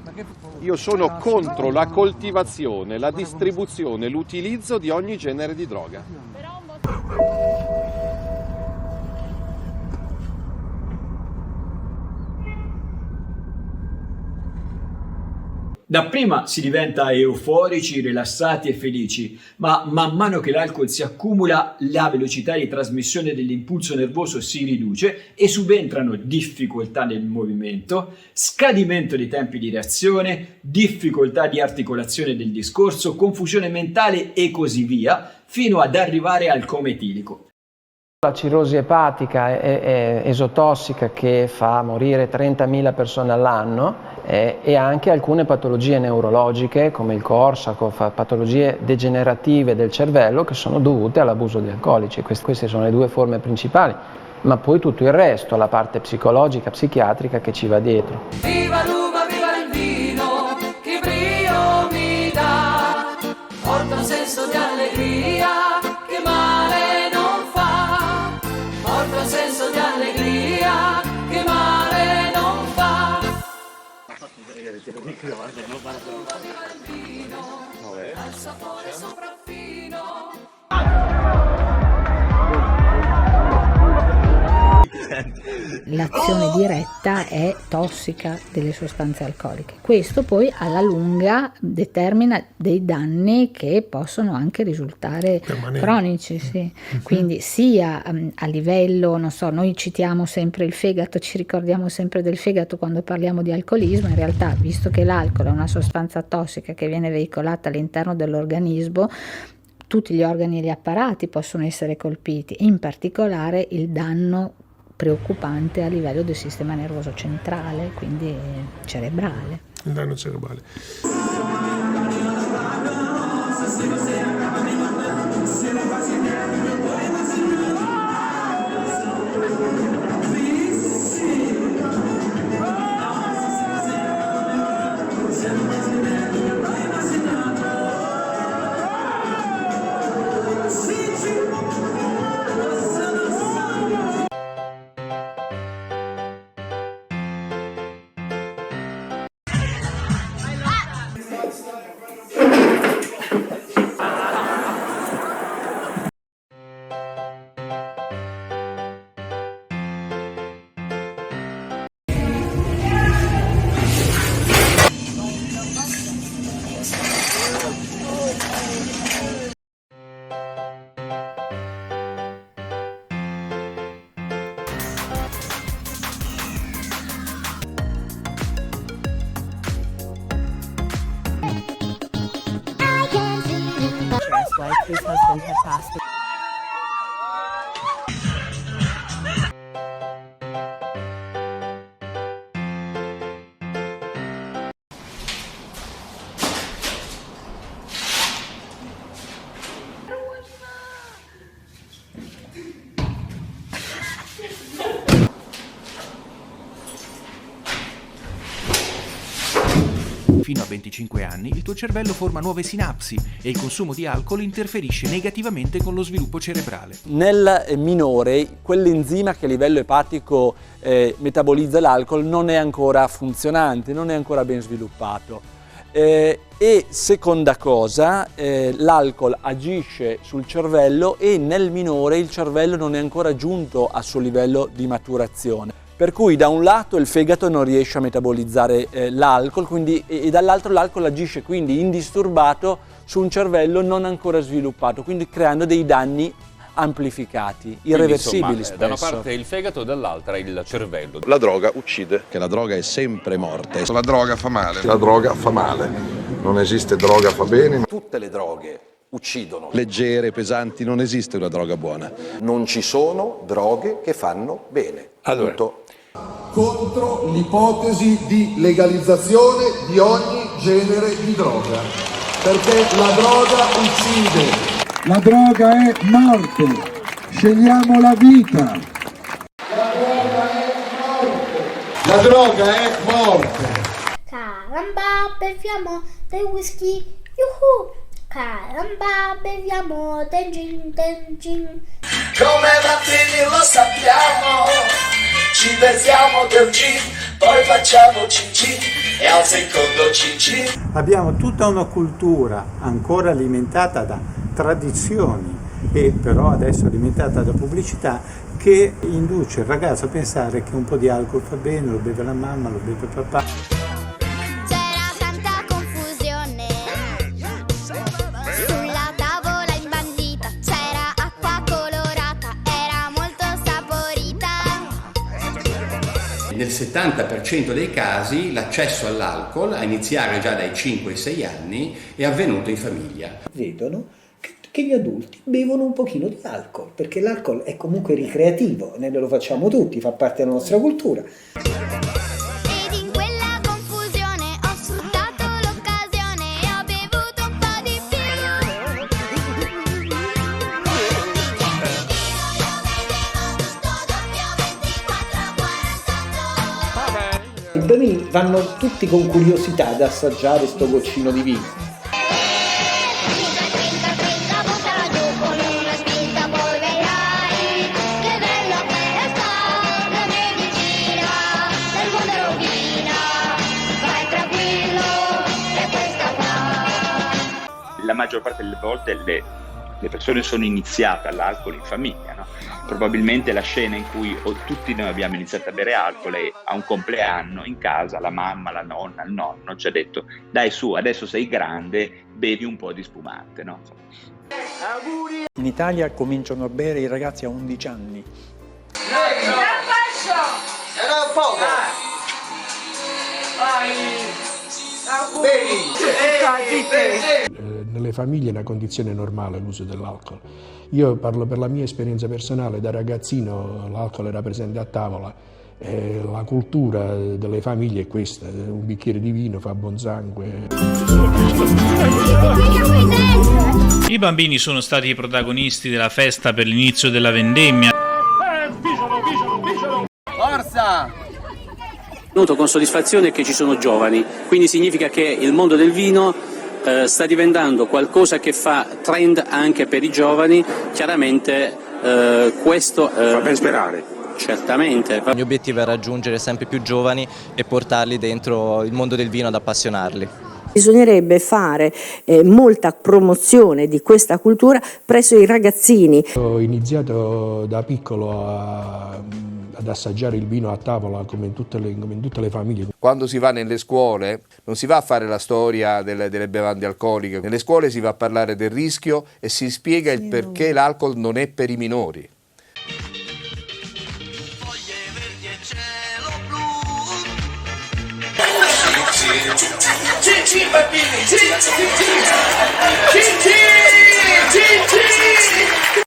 Io sono contro la coltivazione, la distribuzione, l'utilizzo di ogni genere di droga. Dapprima si diventa euforici, rilassati e felici, ma man mano che l'alcol si accumula, la velocità di trasmissione dell'impulso nervoso si riduce e subentrano difficoltà nel movimento, scadimento dei tempi di reazione, difficoltà di articolazione del discorso, confusione mentale e così via, fino ad arrivare al coma etilico. La cirrosi epatica è esotossica che fa morire 30.000 all'anno e anche alcune patologie neurologiche come il Korsakoff, patologie degenerative del cervello che sono dovute all'abuso di alcolici. Queste sono le due forme principali, ma poi tutto il resto, la parte psicologica, psichiatrica che ci va dietro. Viva l'uva, viva il vino, che brio mi dà, porta un senso di allegria che male non fa, porta un senso di allegria che male non fa. Al sapore sopraffino. l'azione diretta è tossica delle sostanze alcoliche. Questo poi alla lunga determina dei danni che possono anche risultare cronici, sì. Quindi sia a livello, non so, noi citiamo sempre il fegato, ci ricordiamo sempre del fegato quando parliamo di alcolismo, in realtà visto che l'alcol è una sostanza tossica che viene veicolata all'interno dell'organismo, tutti gli organi e gli apparati possono essere colpiti, in particolare il danno preoccupante a livello del sistema nervoso centrale, quindi cerebrale. Il danno cerebrale. His husband had passed away. Fino a 25 anni il tuo cervello forma nuove sinapsi e il consumo di alcol interferisce negativamente con lo sviluppo cerebrale. Nel minore quell'enzima che a livello epatico metabolizza l'alcol non è ancora funzionante, non è ancora ben sviluppato. E seconda cosa, l'alcol agisce sul cervello e nel minore il cervello non è ancora giunto al suo livello di maturazione. Per cui da un lato il fegato non riesce a metabolizzare l'alcol e dall'altro l'alcol agisce quindi indisturbato su un cervello non ancora sviluppato, quindi creando dei danni amplificati, irreversibili. Quindi, spesso. Da una parte il fegato e dall'altra il cervello. La droga uccide, che la droga è sempre morte. La droga fa male. La droga fa male. Non esiste droga fa bene. Tutte le droghe uccidono. Leggere, pesanti, non esiste una droga buona. Non ci sono droghe che fanno bene. Allora, contro l'ipotesi di legalizzazione di ogni genere di droga, perché la droga uccide. La droga è morte, scegliamo la vita. La droga è morte. Caramba, beviamo del whisky, yuhu. Caramba, beviamo del gin, del gin. Come bambini lo sappiamo, ci versiamo del gin, poi facciamo cin cin e al secondo cin cin. Abbiamo tutta una cultura ancora alimentata da tradizioni e però adesso alimentata da pubblicità che induce il ragazzo a pensare che un po' di alcol fa bene, lo beve la mamma, lo beve papà. Nel 70% dei casi l'accesso all'alcol, a iniziare già dai 5-6 anni, è avvenuto in famiglia. Vedono che gli adulti bevono un pochino di alcol, perché l'alcol è comunque ricreativo, noi lo facciamo tutti, fa parte della nostra cultura. Ed in quella confusione ho sfruttato l'occasione e ho bevuto un po' di più. I bambini vanno tutti con curiosità ad assaggiare sto goccino di vino. La maggior parte delle volte le le persone sono iniziate all'alcol in famiglia, no? Probabilmente la scena in cui tutti noi abbiamo iniziato a bere alcol è a un compleanno in casa, la mamma, la nonna, il nonno ci ha detto dai su, adesso sei grande, bevi un po' di spumante, no? In Italia cominciano a bere i ragazzi a 11 anni. Nelle famiglie è una condizione normale l'uso dell'alcol. Io parlo per la mia esperienza personale, da ragazzino l'alcol era presente a tavola. La cultura delle famiglie è questa: un bicchiere di vino fa buon sangue. I bambini sono stati i protagonisti della festa per l'inizio della vendemmia. Forza! Noto con soddisfazione che ci sono giovani, quindi significa che il mondo del vino sta diventando qualcosa che fa trend anche per i giovani. Chiaramente questo fa ben sperare. Certamente. Il mio obiettivo è raggiungere sempre più giovani e portarli dentro il mondo del vino ad appassionarli. Bisognerebbe fare molta promozione di questa cultura presso i ragazzini. Ho iniziato da piccolo ad assaggiare il vino a tavola come in tutte le famiglie. Quando si va nelle scuole non si va a fare la storia delle bevande alcoliche, nelle scuole si va a parlare del rischio e si spiega il perché l'alcol non è per i minori.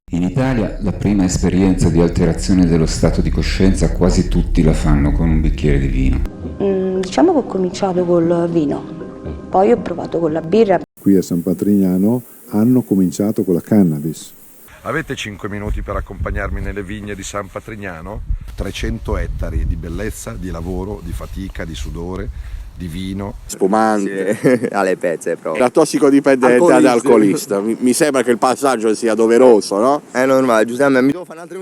In Italia la prima esperienza di alterazione dello stato di coscienza quasi tutti la fanno con un bicchiere di vino. Diciamo che ho cominciato col vino, poi ho provato con la birra. Qui a San Patrignano hanno cominciato con la cannabis. Avete 5 minuti per accompagnarmi nelle vigne di San Patrignano? 300 ettari di bellezza, di lavoro, di fatica, di sudore, di vino. Spumante, alle pezze proprio. Da tossicodipendente ad alcolista. Mi sembra che il passaggio sia doveroso, no? È normale, Giuseppe, mi devo fare un altro.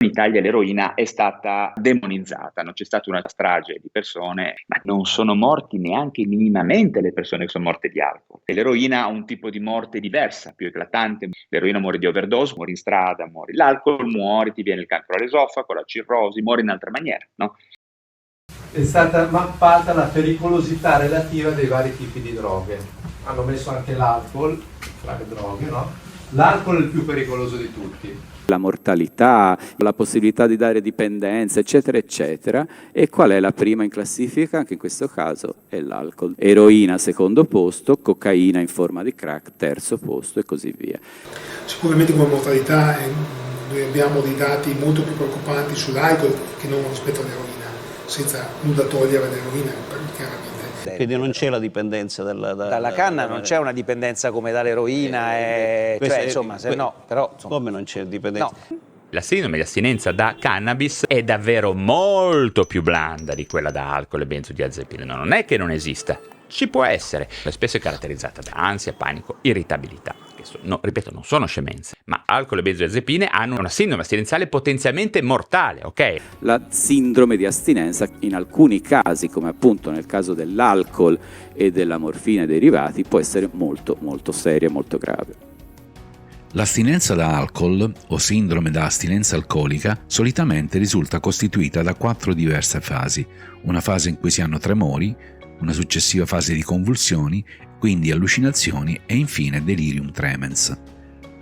In Italia l'eroina è stata demonizzata, non c'è stata una strage di persone, ma non sono morti neanche minimamente le persone che sono morte di alcol. E l'eroina ha un tipo di morte diversa, più eclatante. L'eroina muore di overdose, muore in strada, muore. L'alcol muore, ti viene il cancro all'esofago, la cirrosi, muore in altra maniera, no? È stata mappata la pericolosità relativa dei vari tipi di droghe. Hanno messo anche l'alcol tra le droghe, no? L'alcol è il più pericoloso di tutti. La mortalità, la possibilità di dare dipendenza, eccetera, eccetera. E qual è la prima in classifica? Anche in questo caso è l'alcol. Eroina secondo posto, cocaina in forma di crack terzo posto e così via. Sicuramente come mortalità noi abbiamo dei dati molto più preoccupanti sull'alcol che non rispetto all'eroina, senza nulla togliere all'eroina, chiaramente. Quindi non c'è la dipendenza dalla canna, non c'è una dipendenza come dall'eroina, cioè, insomma, se no, però insomma, come non c'è dipendenza? No. La sindrome di astinenza da cannabis è davvero molto più blanda di quella da alcol e benzodiazepine. No, non è che non esista, ci può essere. Spesso è caratterizzata da ansia, panico, irritabilità. Ripeto, non sono scemenze, ma alcol e benzodiazepine hanno una sindrome astinenziale potenzialmente mortale, ok? La sindrome di astinenza in alcuni casi, come appunto nel caso dell'alcol e della morfina e derivati, può essere molto molto seria, molto grave. L'astinenza da alcol o sindrome da astinenza alcolica solitamente risulta costituita da 4 diverse fasi: una fase in cui si hanno tremori, una successiva fase di convulsioni, quindi allucinazioni e infine delirium tremens.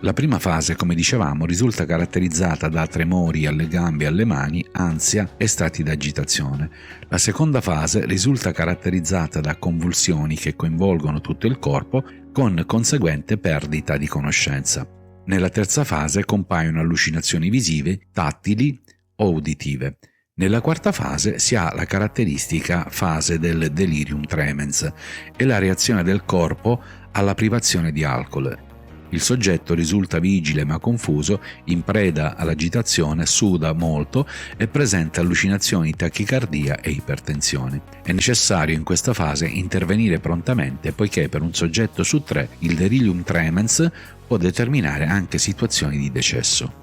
La prima fase, come dicevamo, risulta caratterizzata da tremori alle gambe e alle mani, ansia e stati d'agitazione. La seconda fase risulta caratterizzata da convulsioni che coinvolgono tutto il corpo con conseguente perdita di conoscenza. Nella terza fase compaiono allucinazioni visive, tattili o uditive. Nella quarta fase si ha la caratteristica fase del delirium tremens e la reazione del corpo alla privazione di alcol. Il soggetto risulta vigile ma confuso, in preda all'agitazione, suda molto e presenta allucinazioni, tachicardia e ipertensione. È necessario in questa fase intervenire prontamente poiché per un soggetto su 3 il delirium tremens può determinare anche situazioni di decesso.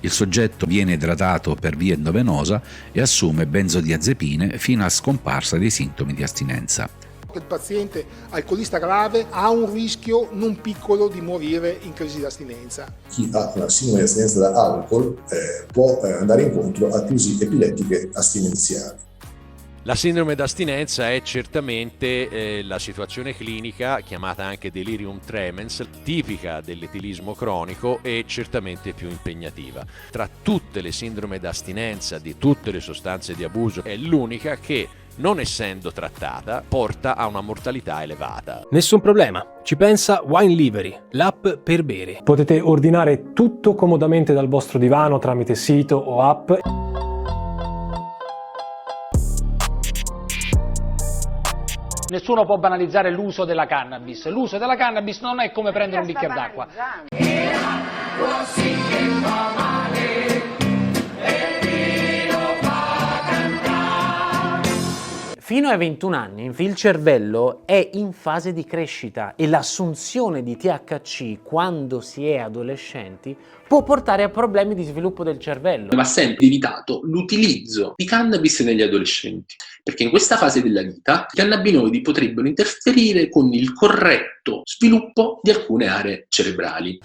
Il soggetto viene idratato per via endovenosa e assume benzodiazepine fino a scomparsa dei sintomi di astinenza. Il paziente alcolista grave ha un rischio non piccolo di morire in crisi di astinenza. Chi ha una sindrome di astinenza da alcol può andare incontro a crisi epilettiche astinenziali. La sindrome d'astinenza è certamente la situazione clinica, chiamata anche delirium tremens, tipica dell'etilismo cronico e certamente più impegnativa. Tra tutte le sindrome d'astinenza di tutte le sostanze di abuso è l'unica che, non essendo trattata, porta a una mortalità elevata. Nessun problema, ci pensa Wine Livery, l'app per bere. Potete ordinare tutto comodamente dal vostro divano tramite sito o app. Nessuno può banalizzare l'uso della cannabis. L'uso della cannabis non è come prendere un bicchiere d'acqua. Fino ai 21 anni il cervello è in fase di crescita e l'assunzione di THC quando si è adolescenti può portare a problemi di sviluppo del cervello. Va sempre evitato l'utilizzo di cannabis negli adolescenti, perché in questa fase della vita i cannabinoidi potrebbero interferire con il corretto sviluppo di alcune aree cerebrali.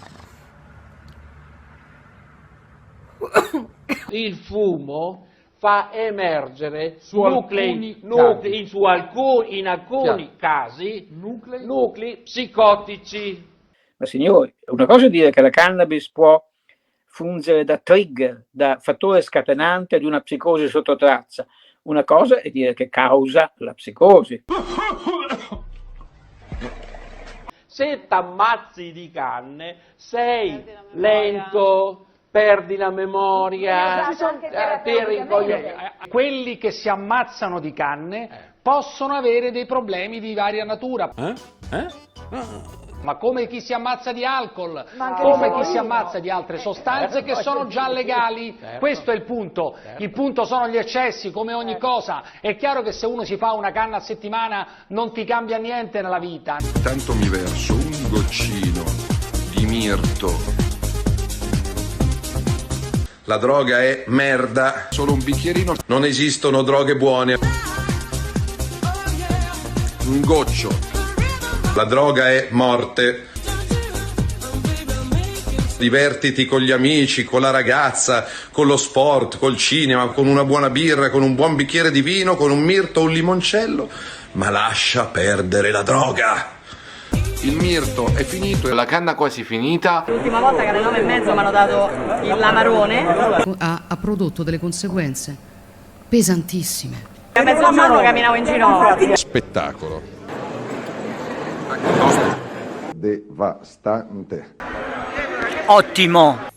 Il fumo fa emergere in alcuni casi nuclei psicotici. Ma signori, una cosa è dire che la cannabis può fungere da trigger, da fattore scatenante di una psicosi sotto traccia. Una cosa è dire che causa la psicosi. Se t'ammazzi di canne sei lento, perdi la memoria, quelli che si ammazzano di canne possono avere dei problemi di varia natura. Ma come chi si ammazza di alcol, come chi si ammazza di altre sostanze che sono già legali. Questo è il punto. Il punto sono gli eccessi, come ogni cosa. È chiaro che se uno si fa una canna a settimana non ti cambia niente nella vita. Tanto mi verso un goccino di mirto. La droga è merda, solo un bicchierino, non esistono droghe buone. Un goccio. La droga è morte. Divertiti con gli amici, con la ragazza, con lo sport, col cinema, con una buona birra, con un buon bicchiere di vino, con un mirto o un limoncello, ma lascia perdere la droga. Il mirto è finito e la canna quasi finita. L'ultima volta che alle 9:30 mi hanno dato l'amarone ha prodotto delle conseguenze pesantissime. A mezzogiorno camminavo in ginocchio. Spettacolo. Devastante. Ottimo.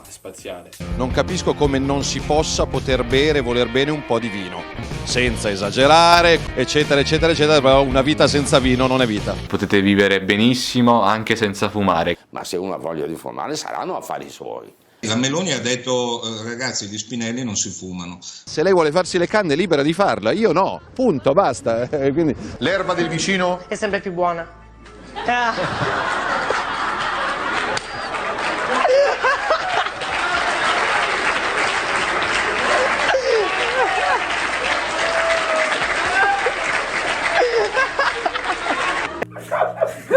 Spaziale. Non capisco come non si possa poter bere e voler bene un po' di vino, senza esagerare, eccetera, eccetera, eccetera, però una vita senza vino non è vita. Potete vivere benissimo anche senza fumare. Ma se uno ha voglia di fumare saranno affari suoi. La Meloni ha detto, ragazzi, gli spinelli non si fumano. Se lei vuole farsi le canne è libera di farla, io no, punto, basta. Quindi l'erba del vicino È sempre più buona.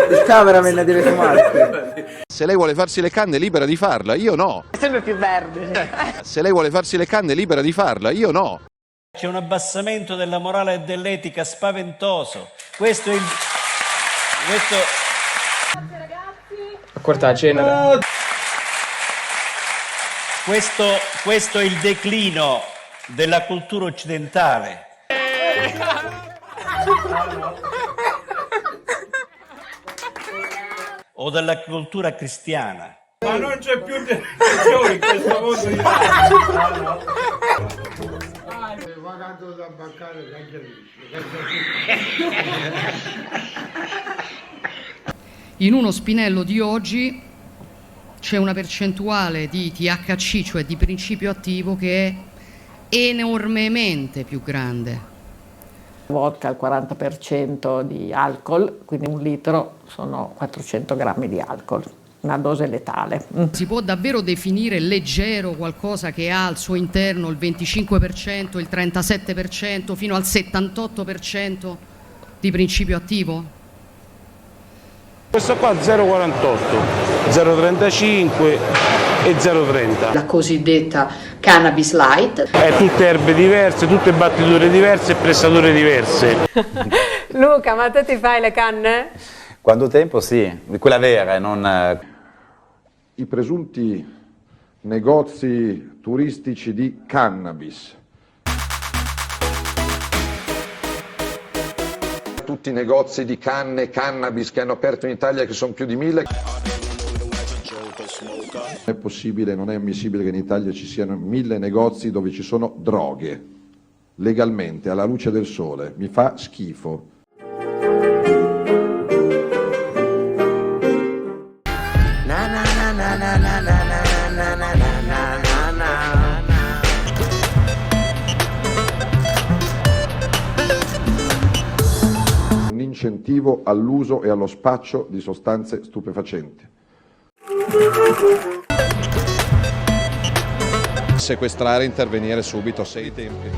Il cameraman ne deve fumare. Se lei vuole farsi le canne è libera di farla, io no. È sempre più verde. Se lei vuole farsi le canne è libera di farla, io no. C'è un abbassamento della morale e dell'etica spaventoso. Questo è il... Grazie ragazzi. A quarta cena. Questo è il declino della cultura occidentale. O della cultura cristiana. Ma non c'è più religione in questo mondo di In uno spinello di oggi c'è una percentuale di THC, cioè di principio attivo, che è enormemente più grande. Vodka al 40% di alcol, quindi un litro sono 400 grammi di alcol, una dose letale. Si può davvero definire leggero qualcosa che ha al suo interno il 25%, il 37%, fino al 78% di principio attivo? Questo qua 0,48, 0,35 e 0,30. La cosiddetta cannabis light. Tutte erbe diverse, tutte battiture diverse e pressature diverse. Luca, ma te ti fai le canne? Quando tempo sì, quella vera, non... I presunti negozi turistici di cannabis. Tutti i negozi di canne e cannabis che hanno aperto in Italia, che sono più di 1000. È possibile, non è ammissibile che in Italia ci siano 1000 negozi dove ci sono droghe, legalmente, alla luce del sole. Mi fa schifo. Un incentivo all'uso e allo spaccio di sostanze stupefacenti. Sequestrare, intervenire subito, se i tempi.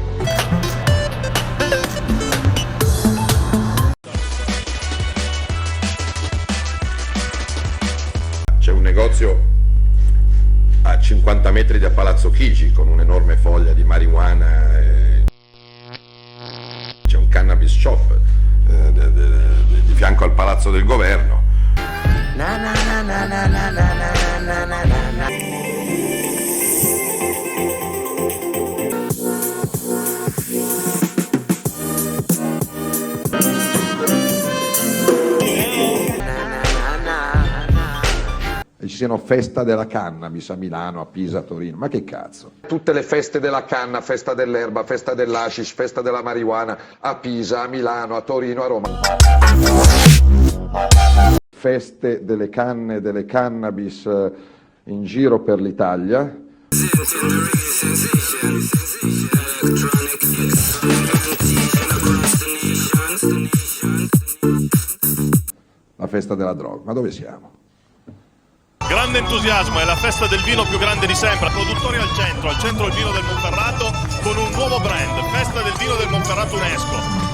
C'è un negozio a 50 metri da Palazzo Chigi con un'enorme foglia di marijuana. C'è un cannabis shop di fianco al Palazzo del Governo. E ci siano festa della cannabis a Milano, a Pisa, a Torino, ma che cazzo? Tutte le feste della canna, festa dell'erba, festa dell'hashish, festa della marijuana, a Pisa, a Milano, a Torino, a Roma. Feste delle canne, delle cannabis in giro per l'Italia. La festa della droga, ma dove siamo? Grande entusiasmo, è la festa del vino più grande di sempre. Produttori al centro il vino del Monferrato con un nuovo brand, Festa del vino del Monferrato UNESCO.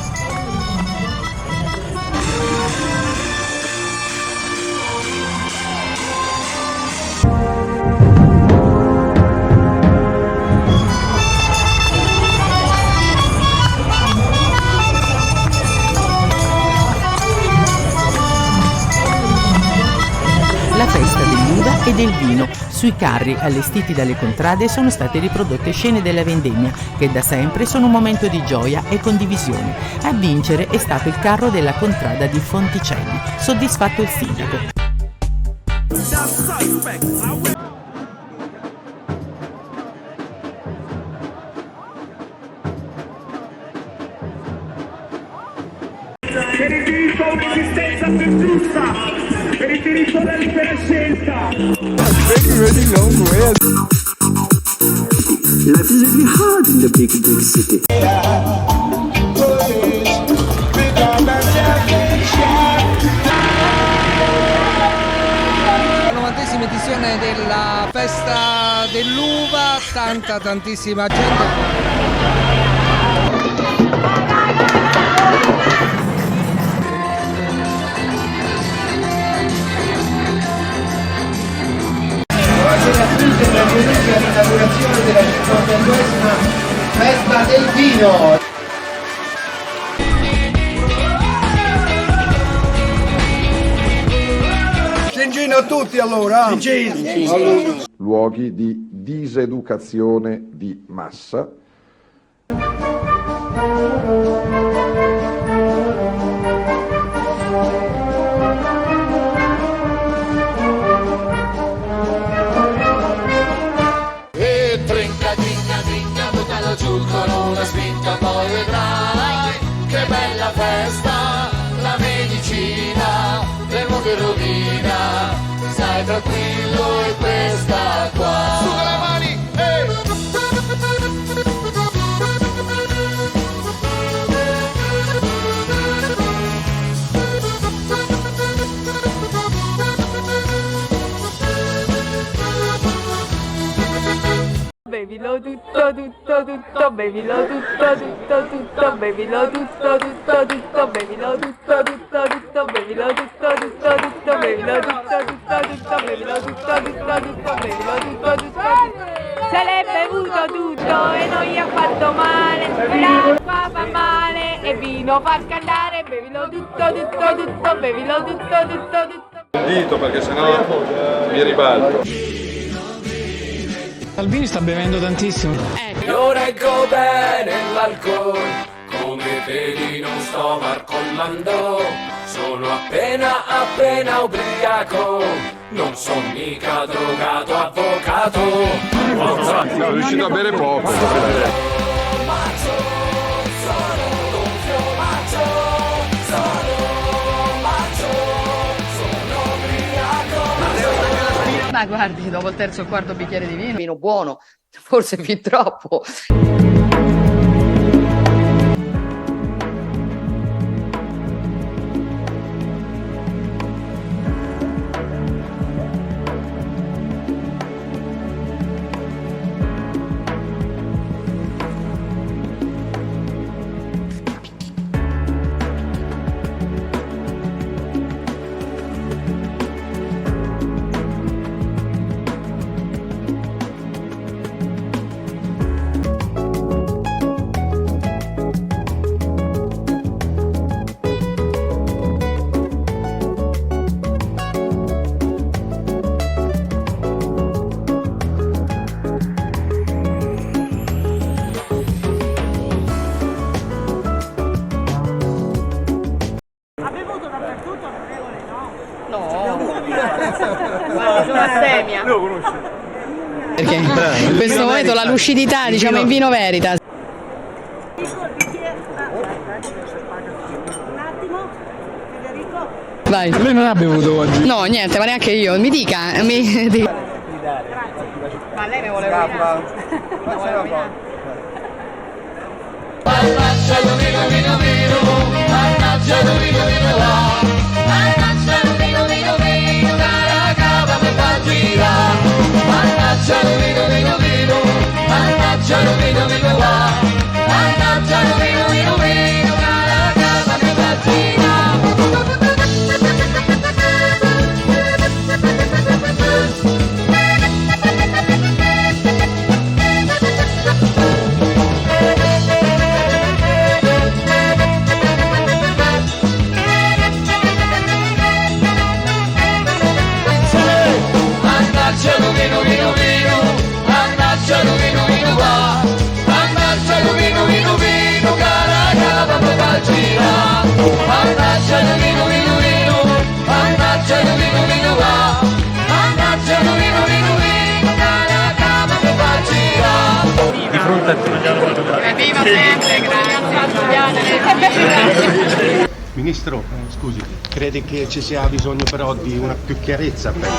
La festa dell'uva e del vino. Sui carri allestiti dalle contrade sono state riprodotte scene della vendemmia, che da sempre sono un momento di gioia e condivisione. A vincere è stato il carro della contrada di Fonticelli, soddisfatto il sindaco. Per il diritto a un'esistenza più giusta, per il diritto alla libera scelta. Life is really hard in the big city. La 90ª edizione della festa dell'uva, tantissima gente. All'inaugurazione della 52esima festa del vino. Cingino a tutti allora. Cingino. Luoghi di diseducazione di massa. Con una spinta poi vedrai che bella festa, la medicina del mondo in rovina, stai tranquillo e questa qua. Su con le mani, Bevilo tutto. tutto, tutto, bevilo tutto, tutto, tutto, bevilo tutto, tutto, tutto, bevilo tutto, tutto, tutto, bevilo tutto, tutto, tutto, bevilo tutto, tutto, tutto, bevilo tutto, tutto, tutto, bevilo tutto, tutto. Se l'è bevuto tutto e non gli ha fatto male, l'acqua fa male e vino fa cantare, bevilo tutto, tutto, tutto, bevilo tutto, tutto, tutto. Dito perché sennò mi ribalto. Salvini sta bevendo tantissimo. Io reggo bene l'alcol, come vedi non sto marcollando, sono appena ubriaco, non sono mica drogato avvocato. Sono riuscito a bere poco. Ma guardi, dopo il terzo o il quarto bicchiere di vino. Vino buono, forse fin troppo. Sono astemia. Lo conosci? Perché in questo momento la lucidità, diciamo, in vino Veritas. Vai. Lei non ha bevuto oggi? No, niente, ma neanche io. Mi dica. Ma lei mi vuole rovinare. Mannaggia lo vino, vino, vino, mannaggia lo vino, vino, va. Mannaggia lo vino, vino, vino, cara cava mi fa girare. Mannaggia lo vino, vino, vino, mannaggia lo vino, vino, va. Mannaggia lo vino, vino, vino, cara cava mi fa girare. Mannaggia lo vino, vino, vino, mannaggia lo vino, vino, va. Mannaggia lo vino, vino, vino, cara cava mi fa girare. Mannaggia lo vino, vino, vino, mannaggia lo vino, vino, va. Mannaggia lo vino, vino, vino, cara cava mi fa girare. Di fronte a te. Viva sempre, grazie. Ministro, scusi, crede che ci sia bisogno però di una più chiarezza per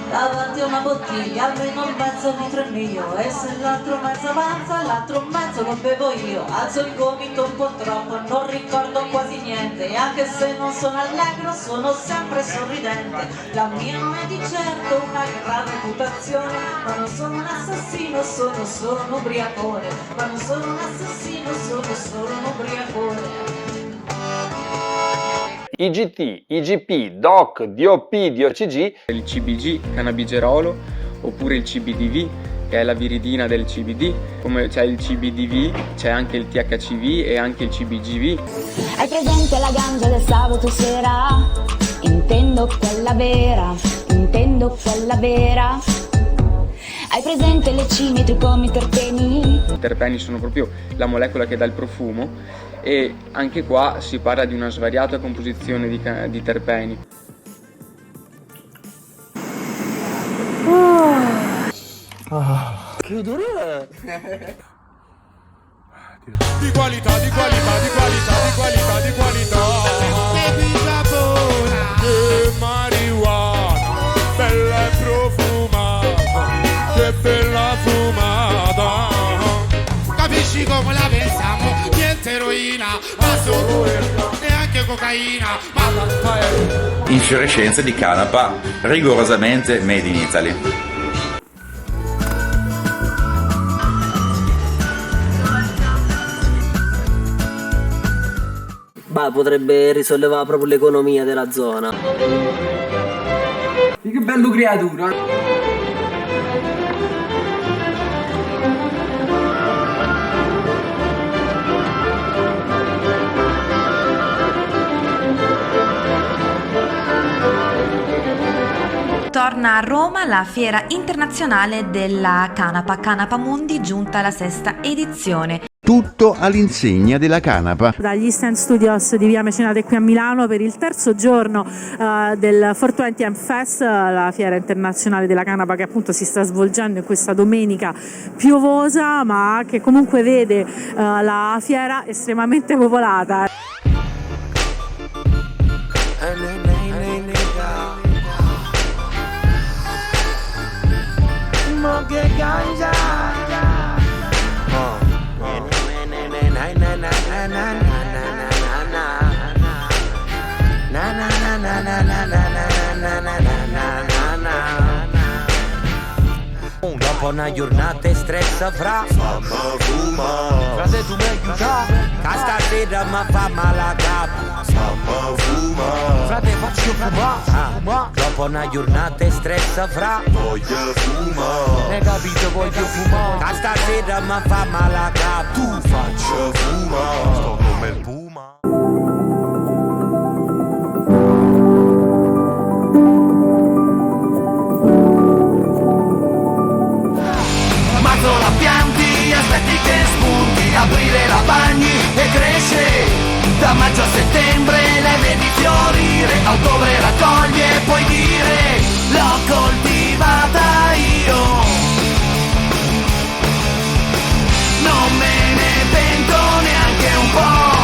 davanti a una bottiglia almeno un mezzo litro è mio, e se l'altro mezzo avanza l'altro mezzo lo bevo io. Alzo il gomito un po' troppo, non ricordo quasi niente, e anche se non sono allegro sono sempre sorridente. La mia non è di certo una gran reputazione, ma non sono un assassino, sono solo un ubriacone. Ma non sono un assassino, sono solo un ubriacone. IGT, IGP, DOC, DOP, DOCG, il CBG, cannabigerolo, oppure il CBDV, che è la viridina del CBD. Come c'è il CBDV, c'è anche il THCV e anche il CBGV. Hai presente la ganja del sabato sera? Intendo quella vera, intendo quella vera. Hai presente le cimetri come i terpeni? I terpeni sono proprio la molecola che dà il profumo, e anche qua si parla di una svariata composizione di terpeni. Che odore! Di qualità, di qualità, di qualità, di qualità, di qualità. Che pizza buona! Che marijuana, bella e profumata, che bella fumata. Capisci come la pensiamo? Niente eroina, ma solo neanche cocaina. Infiorescenze di canapa rigorosamente made in Italy. là potrebbe risollevare proprio l'economia della zona. Che bello creatura! Torna a Roma la Fiera Internazionale della Canapa, Canapa Mundi, giunta alla 6ª edizione. Tutto all'insegna della canapa. Dagli Stand Studios di Via Mecenate qui a Milano per il 3° giorno del 420M Fest, la Fiera Internazionale della Canapa che appunto si sta svolgendo in questa domenica piovosa, ma che comunque vede la fiera estremamente popolata. Dopo una giornata stressa fra frate tu mi aiuta che stasera mi fa male a capo frate faccio fumare dopo una giornata stressa fra voglio fumare hai capito voglio fumare che stasera mi fa male a capo tu faccio fumare sto come il puma. La pianti, aspetti che spunti, aprire la bagni e cresce. Da maggio a settembre le vedi fiorire, a ottobre raccogli e puoi dire l'ho coltivata io. Non me ne pento neanche un po'.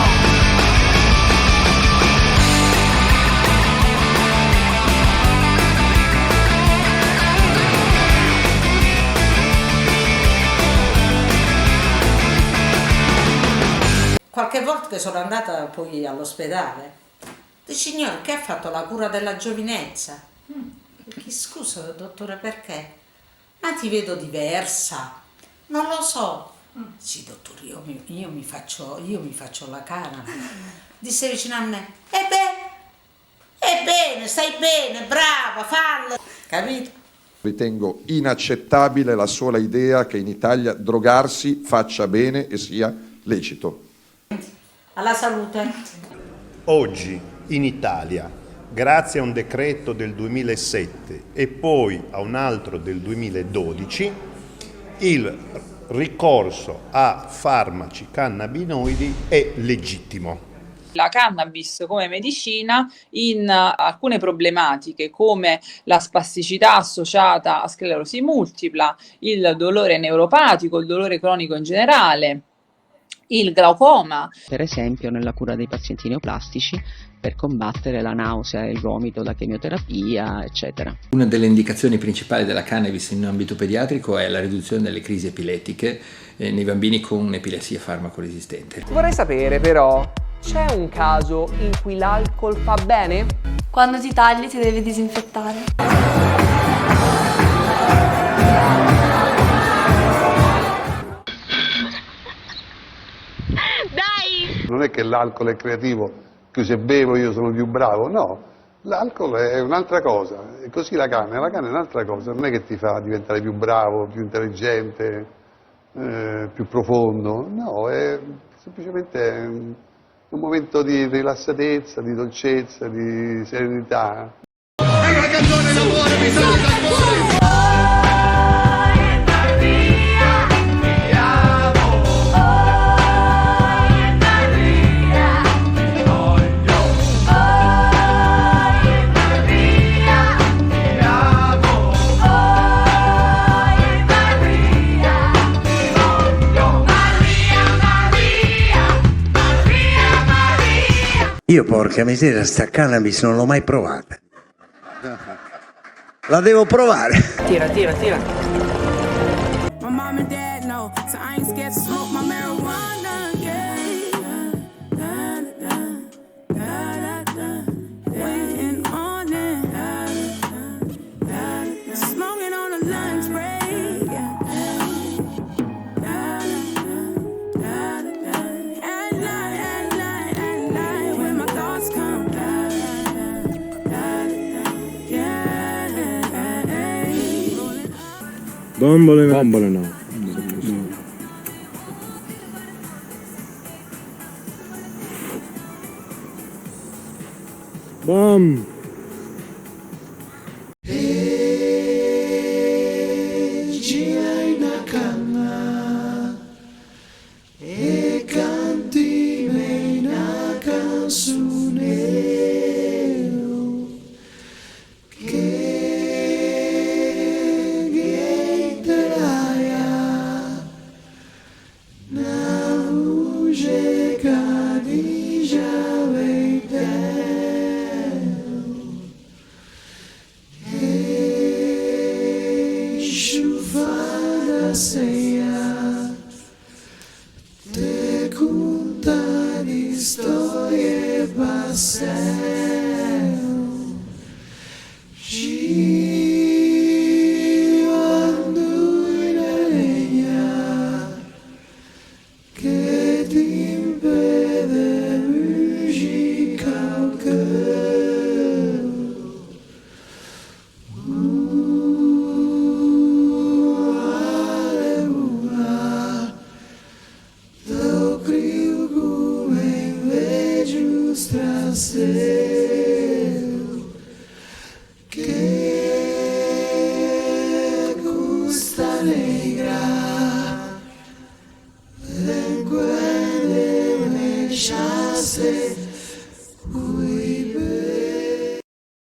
Qualche volta che sono andata poi all'ospedale, dice signore che ha fatto la cura della giovinezza? Scusa dottore perché? Ma ti vedo diversa, non lo so. Sì dottore io mi faccio la canapa. Disse vicino a me, ebbene, stai bene, brava, fallo, capito? Ritengo inaccettabile la sola idea che in Italia drogarsi faccia bene e sia lecito. Alla salute. Oggi in Italia, grazie a un decreto del 2007 e poi a un altro del 2012, il ricorso a farmaci cannabinoidi è legittimo. La cannabis come medicina in alcune problematiche come la spasticità associata a sclerosi multipla, il dolore neuropatico, il dolore cronico in generale, il glaucoma. Per esempio nella cura dei pazienti neoplastici per combattere la nausea e il vomito da chemioterapia, eccetera. Una delle indicazioni principali della cannabis in ambito pediatrico è la riduzione delle crisi epilettiche nei bambini con epilessia farmacoresistente. Vorrei sapere però, c'è un caso in cui l'alcol fa bene? Quando ti tagli ti devi disinfettare. Non è che l'alcol è creativo, che se bevo io sono più bravo, no, l'alcol è un'altra cosa, e così la canna è un'altra cosa, non è che ti fa diventare più bravo, più intelligente, più profondo, no, è semplicemente un momento di rilassatezza, di dolcezza, di serenità. È una canzone d'amore, mi sale dal cuore. Io porca miseria, sta cannabis non l'ho mai provata. La devo provare. Tira. Bombole no. Bom. Girai na cana e canti me na canzone che ghieteraia na luce cadigia veiteu e chuvada sem